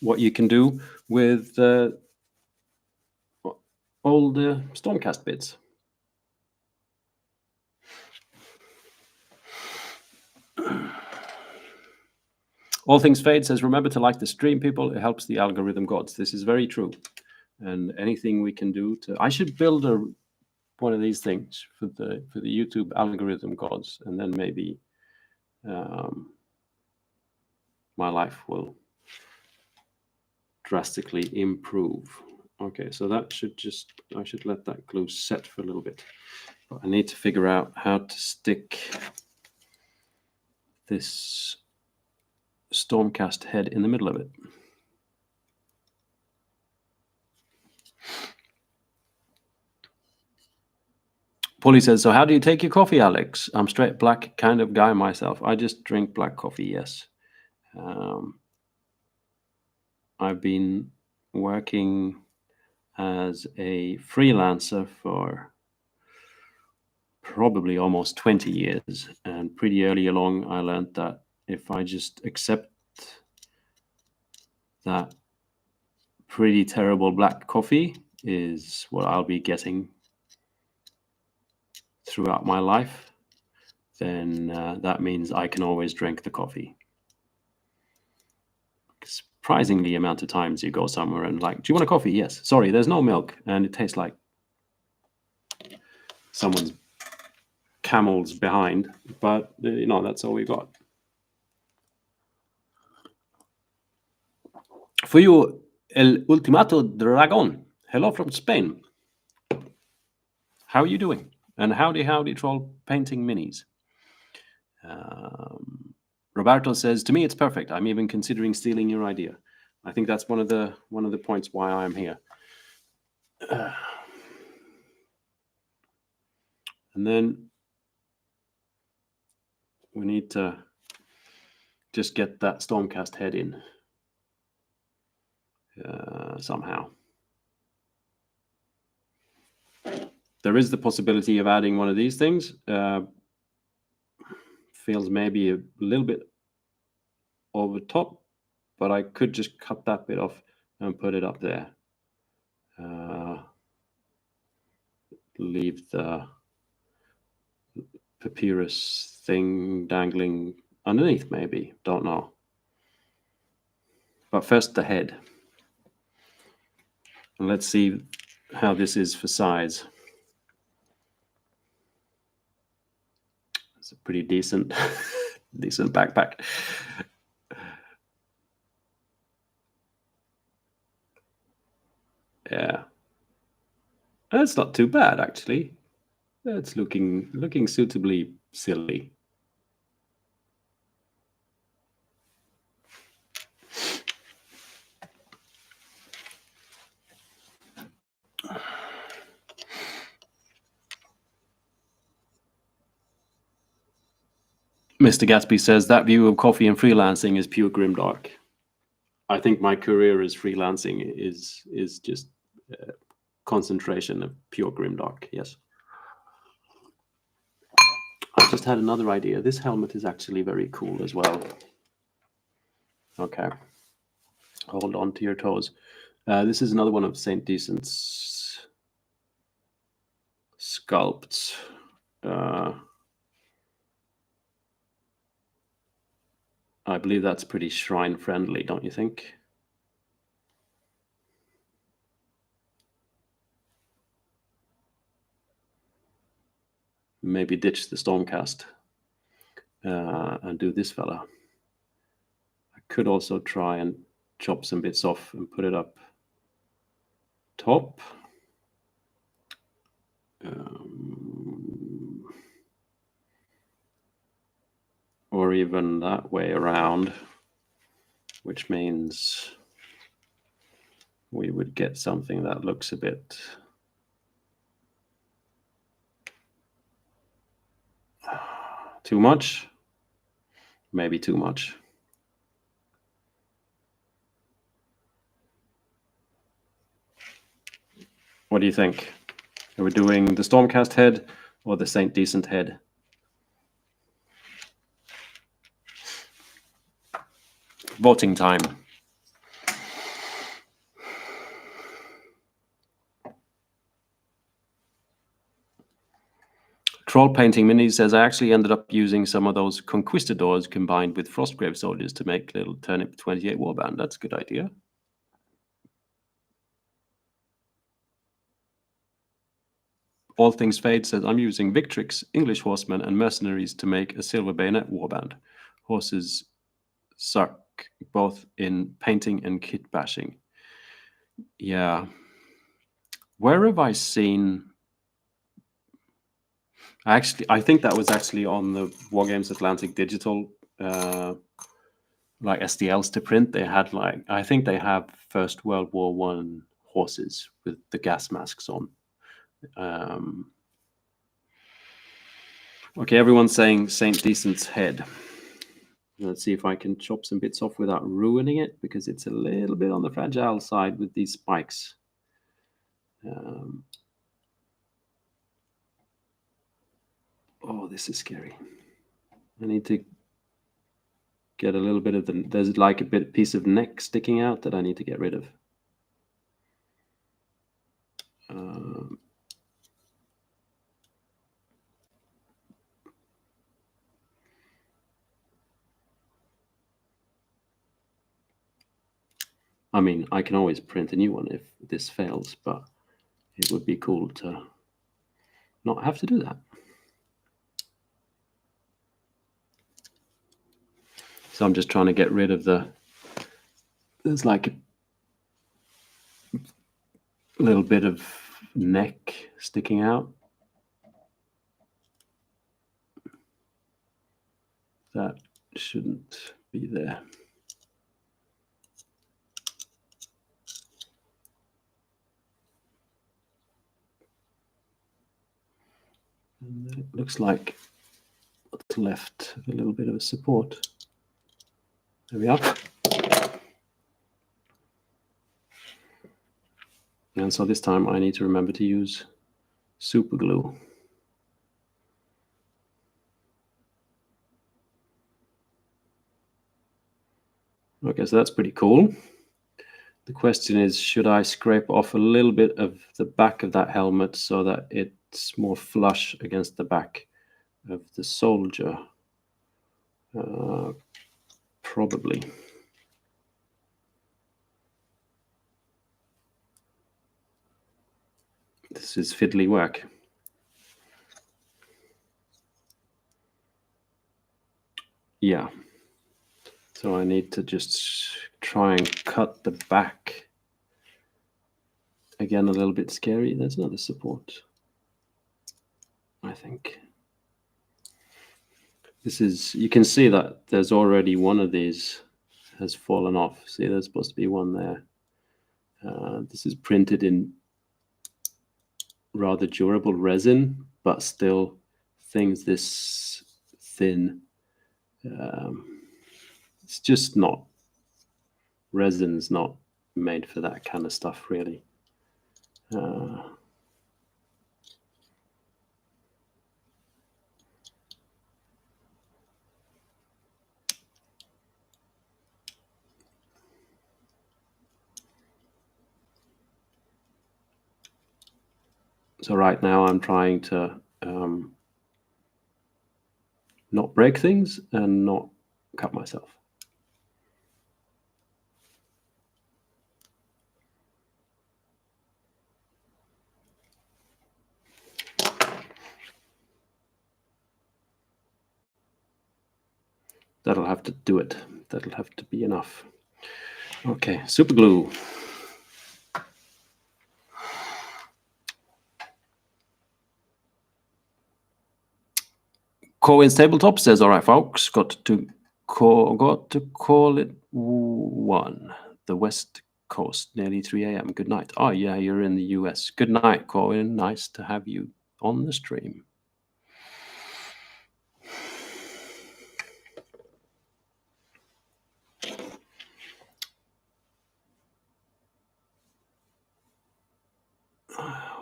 What you can do with old Stormcast bits. All Things Fade says, remember to like the stream, people. It helps the algorithm gods. This is very true. And anything we can do to... I should build one of these things for the YouTube algorithm gods, and then maybe my life will drastically improve. Okay, so that should I should let that glue set for a little bit. But I need to figure out how to stick this Stormcast head in the middle of it. Polly says, so how do you take your coffee, Alex? I'm straight black kind of guy myself. I just drink black coffee, yes. I've been working as a freelancer for probably almost 20 years. And pretty early along, I learned that if I just accept that pretty terrible black coffee is what I'll be getting throughout my life, then that means I can always drink the coffee. Surprisingly amount of times you go somewhere and like, do you want a coffee? Yes. Sorry, there's no milk. And it tastes like someone's camel's behind. But, you know, that's all we got. For you, El Ultimato Dragon. Hello from Spain. How are you doing? And howdy troll painting minis. Roberto says, to me it's perfect. I'm even considering stealing your idea. I think that's one of the points why I'm here. And then we need to just get that Stormcast head in somehow. There is the possibility of adding one of these things. Feels maybe a little bit over top, but I could just cut that bit off and put it up there. Leave the papyrus thing dangling underneath, maybe. Don't know. But first the head. And let's see how this is for size. It's a pretty decent backpack. Yeah. That's not too bad, actually. That's looking suitably silly. Mr. Gatsby says that view of coffee and freelancing is pure grimdark. I think my career as freelancing is just concentration of pure grimdark. Yes. I just had another idea. This helmet is actually very cool as well. Okay. Hold on to your toes. This is another one of St. Decent's sculpts. I believe that's pretty shrine friendly, don't you think? Maybe ditch the Stormcast and do this fella. I could also try and chop some bits off and put it up top. Or even that way around, which means we would get something that looks a bit too much, maybe too much. What do you think? Are we doing the Stormcast head or the St. Decent head? Voting time. Troll Painting Mini says, I actually ended up using some of those conquistadors combined with Frostgrave soldiers to make little Turnip 28 warband. That's a good idea. All Things Fade says, I'm using Victrix, English Horsemen, and Mercenaries to make a Silver Bayonet warband. Horses suck both in painting and kit bashing. Yeah. Where have I seen? I think that was actually on the Wargames Atlantic Digital, like STLs to print. They had I think they have First World War One horses with the gas masks on. Okay, everyone's saying Saint Decent's head. Let's see if I can chop some bits off without ruining it, because it's a little bit on the fragile side with these spikes. Oh, this is scary. I need to get a little bit of there's like a piece of neck sticking out that I need to get rid of. I mean, I can always print a new one if this fails, but it would be cool to not have to do that. So I'm just trying to get rid of there's like a little bit of neck sticking out. That shouldn't be there. And then it looks like what's left, a little bit of a support. There we are. And so this time I need to remember to use super glue. Okay, so that's pretty cool. The question is, should I scrape off a little bit of the back of that helmet so that it's more flush against the back of the soldier? Probably. This is fiddly work. Yeah. So I need to just try and cut the back. Again, a little bit scary. There's another support, I think. This is, you can see that there's already one of these has fallen off. See, there's supposed to be one there. This is printed in rather durable resin, but still things this thin. It's just not, resin's not made for that kind of stuff, really. So right now I'm trying to not break things and not cut myself. That'll have to do it. That'll have to be enough. Okay, super glue. Corwin's Tabletop says, all right, folks, got to call it one. The West Coast, nearly 3 a.m. Good night. Oh, yeah, you're in the US. Good night, Corwin. Nice to have you on the stream.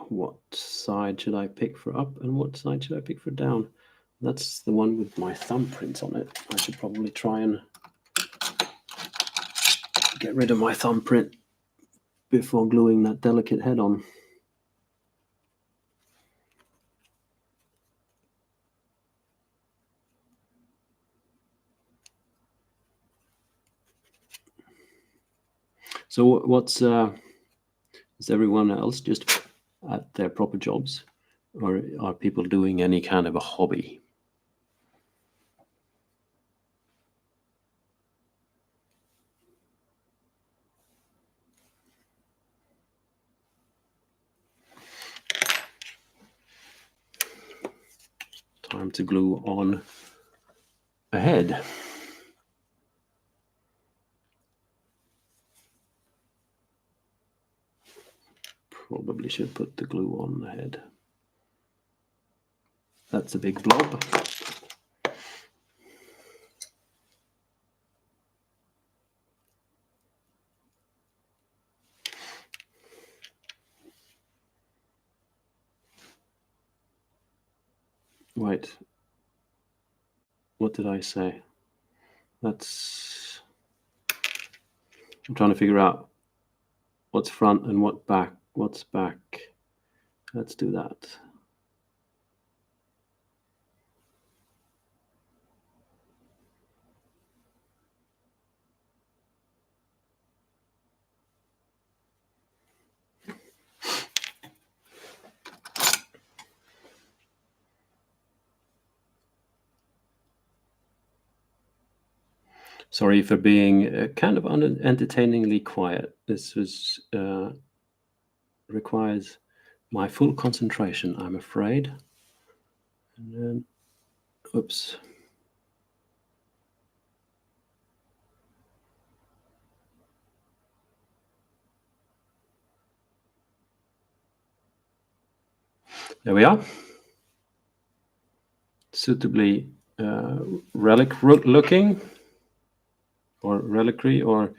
What side should I pick for up and what side should I pick for down? That's the one with my thumbprint on it. I should probably try and get rid of my thumbprint before gluing that delicate head on. So what's is everyone else just at their proper jobs, or are people doing any kind of a hobby? time to glue on a head. Probably should put the glue on the head. That's a big blob. Wait, what did I say? I'm trying to figure out what's front and what's back. Let's do that. Sorry for being kind of entertainingly quiet. This requires my full concentration, I'm afraid. And then, oops. There we are. Suitably relic looking, or reliquary, or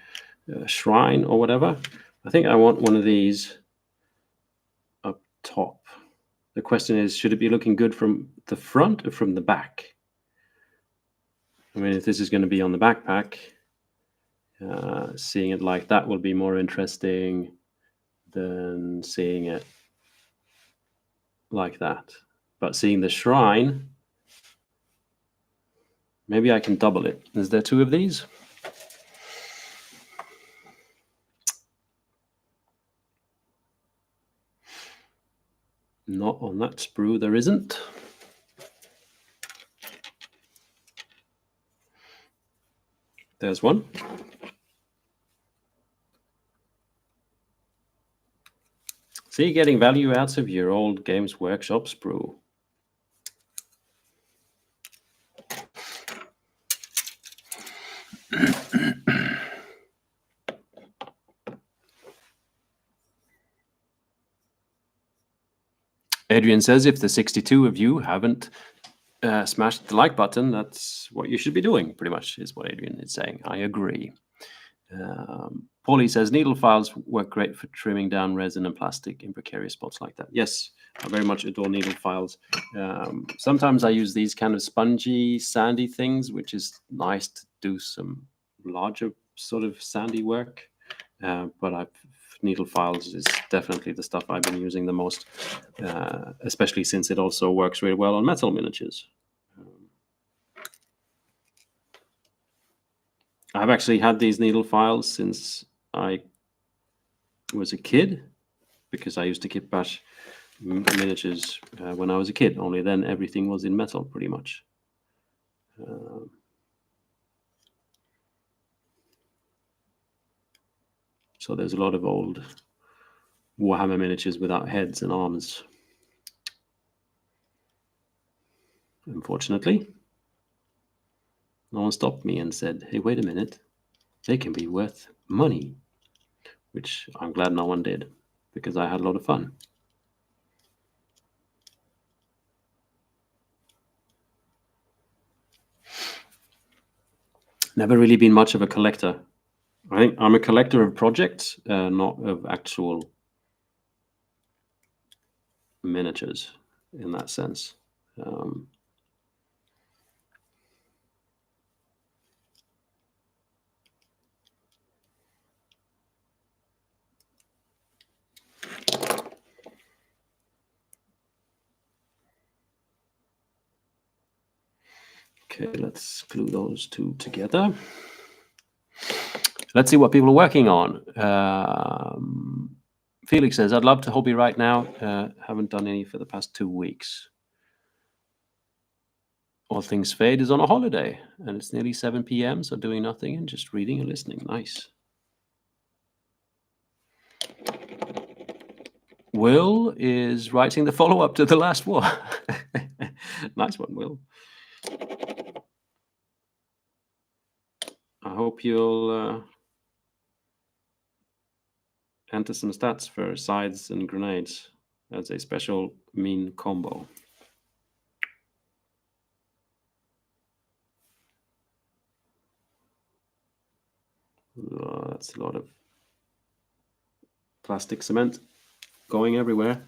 shrine, or whatever. I think I want one of these up top. The question is, should it be looking good from the front or from the back? I mean, if this is going to be on the backpack, seeing it like that will be more interesting than seeing it like that. But seeing the shrine, maybe I can double it. Is there two of these? Not on that sprue, there isn't. There's one. See, getting value out of your old Games Workshop sprue. Adrian says, if the 62 of you haven't smashed the like button, that's what you should be doing, pretty much, is what Adrian is saying. I agree. Paulie says, needle files work great for trimming down resin and plastic in precarious spots like that. Yes, I very much adore needle files. Sometimes I use these kind of spongy, sandy things, which is nice to do some larger sort of sandy work. But needle files is definitely the stuff I've been using the most, especially since it also works really well on metal miniatures. I've actually had these needle files since I was a kid, because I used to kitbash miniatures when I was a kid. Only then everything was in metal, pretty much. So there's a lot of old Warhammer miniatures without heads and arms. Unfortunately, no one stopped me and said, hey, wait a minute, they can be worth money, which I'm glad no one did, because I had a lot of fun. Never really been much of a collector. I think I'm a collector of projects, not of actual miniatures in that sense. Okay, let's glue those two together. Let's see what people are working on. Felix says, I'd love to hobby right now. Haven't done any for the past 2 weeks. All Things Fade is on a holiday, and it's nearly 7 p.m., so doing nothing and just reading and listening. Nice. Will is writing the follow-up to the last one. Nice one, Will. I hope you'll enter some stats for sides and grenades as a special mean combo. Oh, that's a lot of plastic cement going everywhere.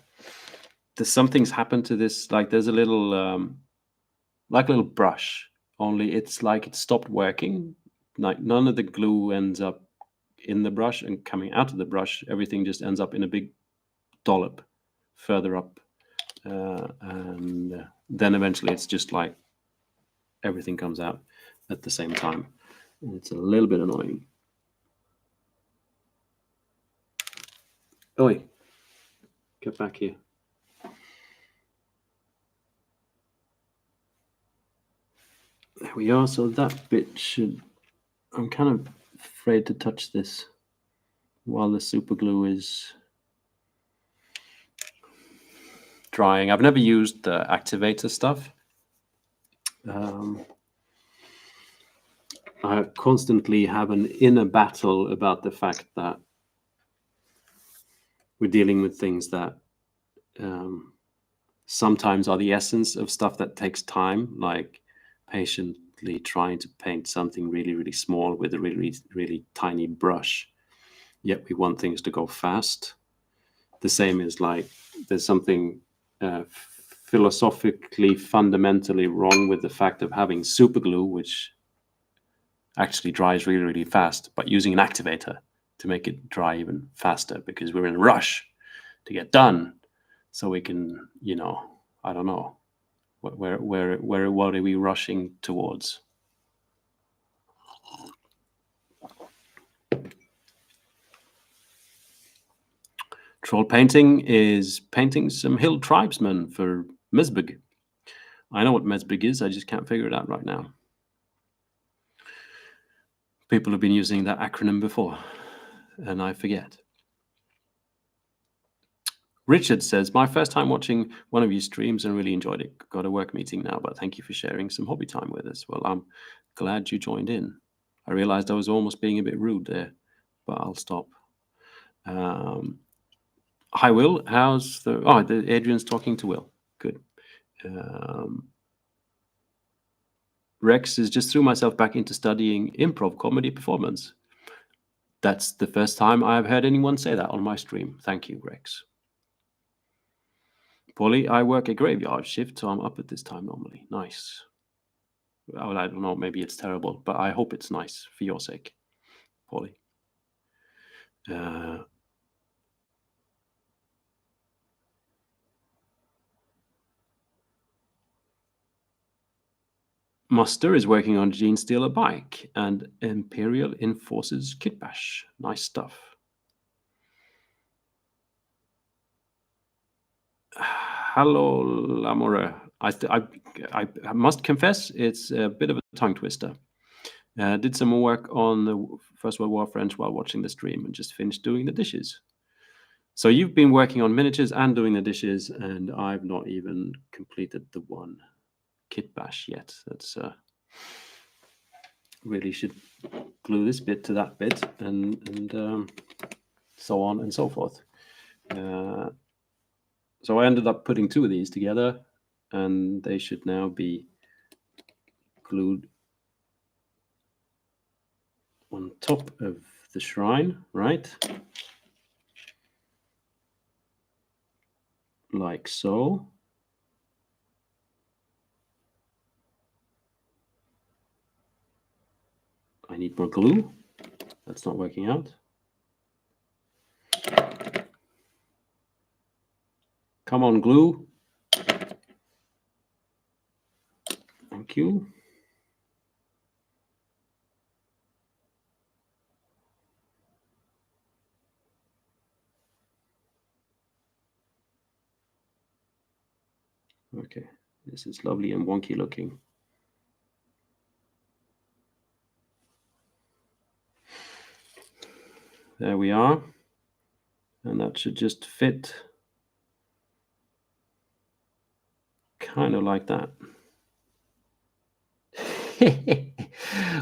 There's something's happened to this. Like there's a little, like a little brush. Only it's like it stopped working. Like none of the glue ends up in the brush and coming out of the brush. Everything just ends up in a big dollop further up, and then eventually it's just like everything comes out at the same time. And it's a little bit annoying. Oi, get back here. There we are. So that bit should, I'm kind of afraid to touch this while the super glue is drying. I've never used the activator stuff. I constantly have an inner battle about the fact that we're dealing with things that sometimes are the essence of stuff that takes time, like patiently trying to paint something really, really small with a really, really tiny brush. Yet we want things to go fast. The same is like there's something philosophically fundamentally wrong with the fact of having super glue, which actually dries really, really fast, but using an activator to make it dry even faster because we're in a rush to get done. So we can, you know, I don't know, what are we rushing towards? Troll painting is painting some hill tribesmen for Mesbig. I know what Mesbig is, I just can't figure it out right now. People have been using that acronym before, and I forget. Richard says, my first time watching one of your streams and really enjoyed it. Got a work meeting now, but thank you for sharing some hobby time with us. Well, I'm glad you joined in. I realized I was almost being a bit rude there, but I'll stop. Hi, Will. How's the... Oh, Adrian's talking to Will. Good. Rex is just threw myself back into studying improv comedy performance. That's the first time I've heard anyone say that on my stream. Thank you, Rex. Polly, I work a graveyard shift, so I'm up at this time normally. Nice. Well, I don't know, maybe it's terrible, but I hope it's nice for your sake, Polly. Muster is working on Gene Stealer Bike, and Imperial enforces Kitbash. Nice stuff. Hello, Lamore. I must confess, it's a bit of a tongue twister. Did some work on the First World War French while watching the stream and just finished doing the dishes. So you've been working on miniatures and doing the dishes, and I've not even completed the one Kitbash yet. That's really should glue this bit to that bit and so on and so forth. So I ended up putting two of these together, and they should now be glued on top of the shrine, right? Like so. I need more glue. That's not working out. Come on, glue. Thank you. Okay, this is lovely and wonky looking. There we are. And that should just fit Kind of like that.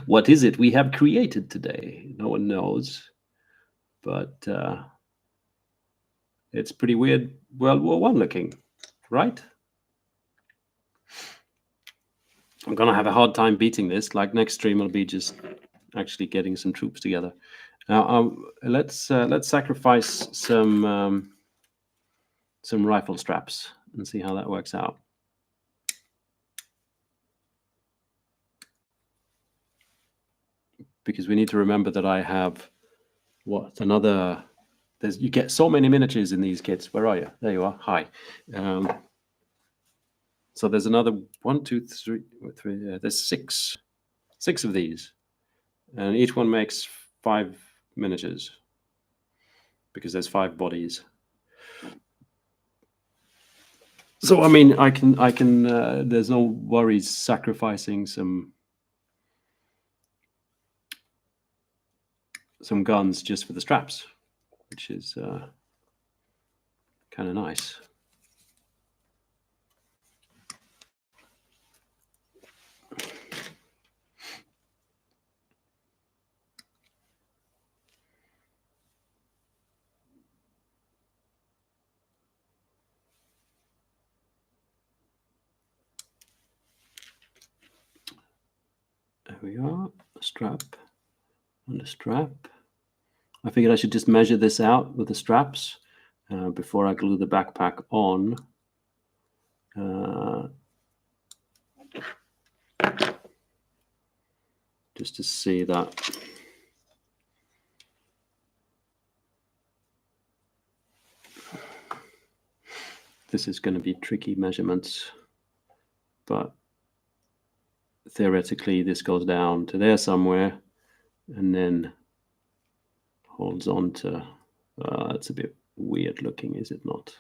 What is it we have created today? No one knows, but it's pretty weird World War I looking, right? I'm gonna have a hard time beating this. Like next stream will be just actually getting some troops together. Now let's sacrifice some rifle straps and see how that works out. Because we need to remember that I have another. You get so many miniatures in these kits. Where are you? There you are. Hi. So there's another 1, 2, 3. There's six of these, and each one makes 5 miniatures because there's 5 bodies. So I mean, I can. There's no worries sacrificing some guns just for the straps, which is kind of nice. There we are, a strap and a strap. I figured I should just measure this out with the straps before I glue the backpack on. Just to see that. This is going to be tricky measurements, but theoretically this goes down to there somewhere and then holds on to. It's a bit weird looking, is it not?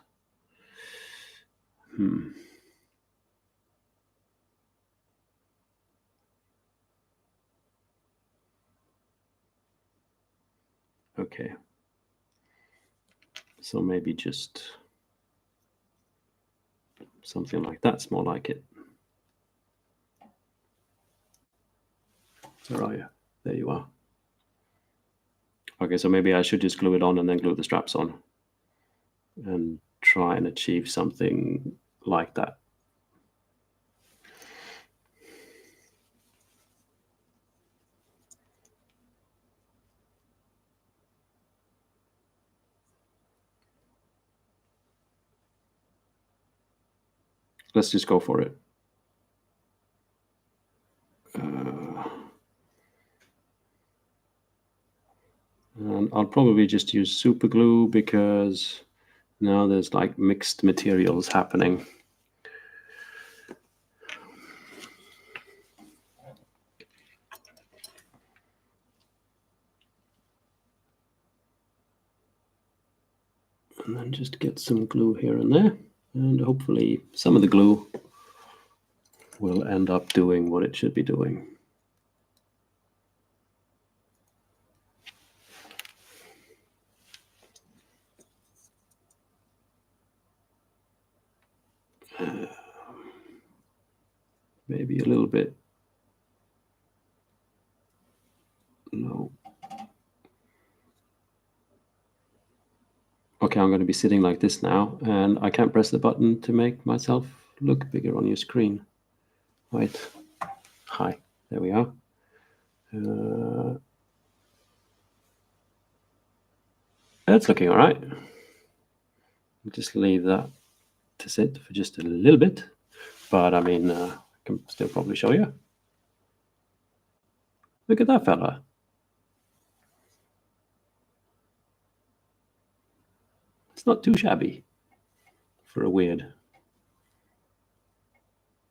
Okay. So maybe just something like that's more like it. Where are you? There you are. Okay, so maybe I should just glue it on and then glue the straps on and try and achieve something like that. Let's just go for it. And I'll probably just use super glue because now there's like mixed materials happening. And then just get some glue here and there. And hopefully some of the glue will end up doing what it should be doing. Maybe a little bit. No. Okay, I'm going to be sitting like this now, and I can't press the button to make myself look bigger on your screen. Right. Hi. There we are. That's looking all right. Just leave that to sit for just a little bit, but I mean, I can still probably show you. Look at that fella. It's not too shabby for a weird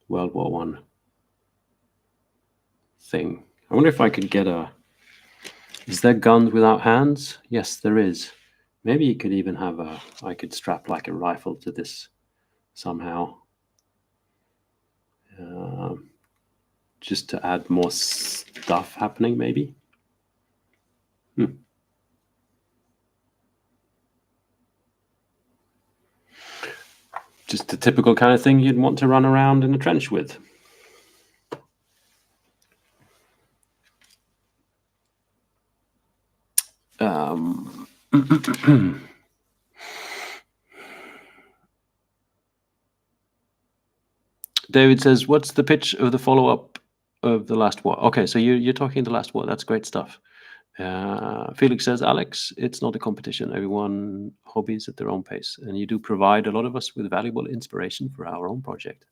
World War I thing. I wonder if I could get a... Is there guns without hands? Yes, there is. Maybe you could even have a... I could strap like a rifle to this somehow. Just to add more stuff happening, maybe. Just the typical kind of thing you'd want to run around in a trench with. David says, what's the pitch of the follow-up of the last war? Okay, so you're talking the last war. That's great stuff. Felix says, Alex, it's not a competition. Everyone hobbies at their own pace. And you do provide a lot of us with valuable inspiration for our own project.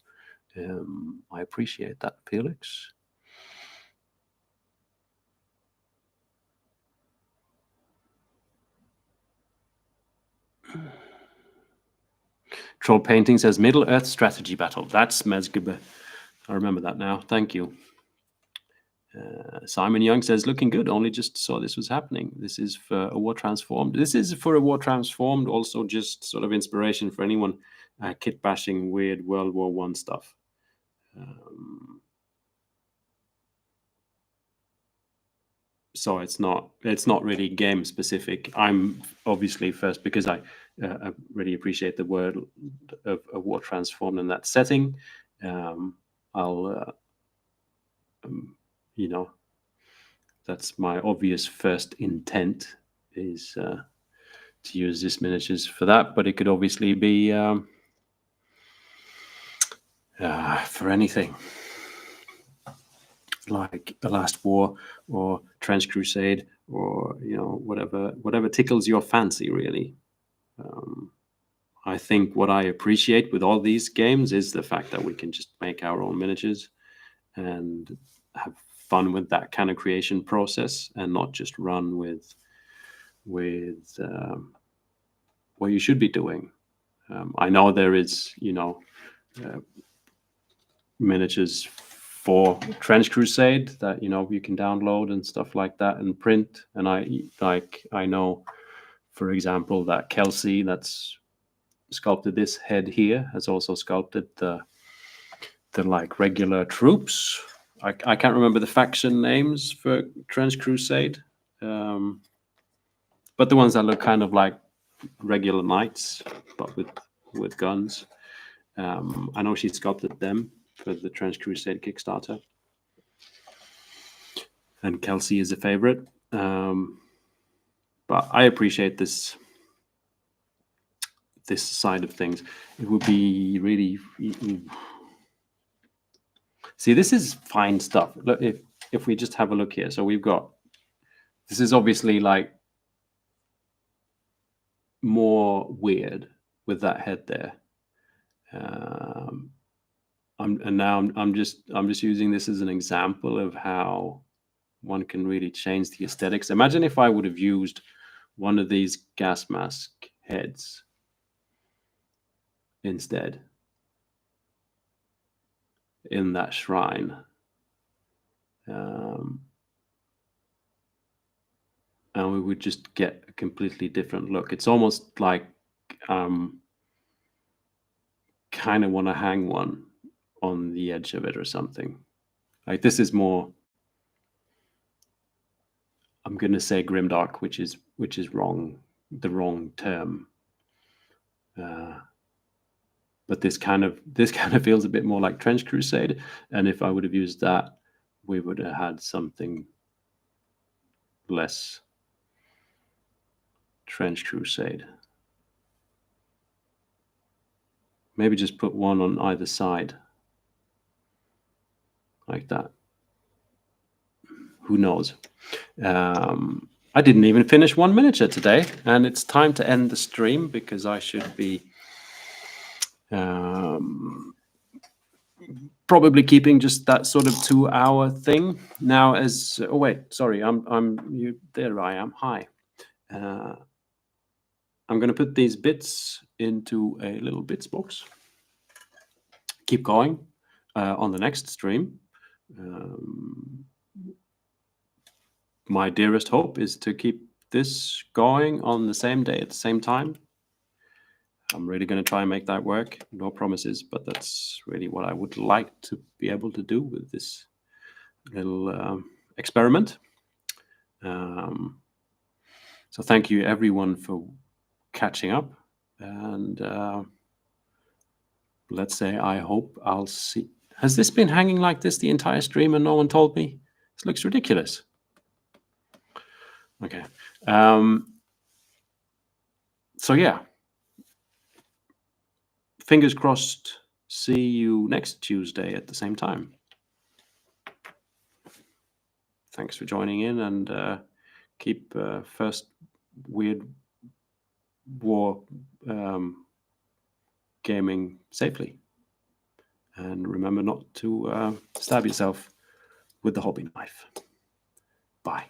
I appreciate that, Felix. Troll Painting says, Middle-earth strategy battle. That's Mezgebe. I remember that now. Thank you. Simon Young says, looking good. Only just saw this was happening. This is for a War Transformed. This is for a War Transformed. Also just sort of inspiration for anyone kitbashing weird World War I stuff. So it's not really game specific. I'm obviously first because I really appreciate the word of War Transformed in that setting. I'll you know, that's my obvious first intent is to use this miniatures for that, but it could obviously be for anything, like the Last War or Trench Crusade, or whatever tickles your fancy, really. I think what I appreciate with all these games is the fact that we can just make our own miniatures and have fun with that kind of creation process, and not just run with what you should be doing. I know there is, miniatures for Trench Crusade that you can download and stuff like that and print. And I know, for example, that Kelsey that's sculpted this head here has also sculpted the like regular troops. I can't remember the faction names for Trench Crusade, but the ones that look kind of like regular knights, but with guns. I know she sculpted them for the Trench Crusade Kickstarter, and Kelsey is a favorite. But I appreciate this side of things. It would be really. See, this is fine stuff. Look, if we just have a look here, so we've got. This is obviously like more weird with that head there. I'm just using this as an example of how one can really change the aesthetics. Imagine if I would have used one of these gas mask heads instead in that shrine. And we would just get a completely different look. It's almost like kind of want to hang one on the edge of it or something. Like this is more, I'm going to say grimdark, which is wrong, the wrong term. But this kind of feels a bit more like Trench Crusade. And if I would have used that, we would have had something less Trench Crusade. Maybe just put one on either side, like that. Who knows? I didn't even finish one miniature today, and it's time to end the stream because I should be probably keeping just that sort of 2-hour thing. Now, oh wait, sorry, there I am. Hi. I'm going to put these bits into a little bits box. Keep going on the next stream. My dearest hope is to keep this going on the same day at the same time. I'm really going to try and make that work. No promises, but that's really what I would like to be able to do with this little experiment. So thank you everyone for catching up, and let's say I hope I'll see. Has this been hanging like this the entire stream and no one told me? This looks ridiculous. Okay. So yeah. Fingers crossed. See you next Tuesday at the same time. Thanks for joining in, and keep first Weird War gaming safely. And remember not to stab yourself with the hobby knife. Bye.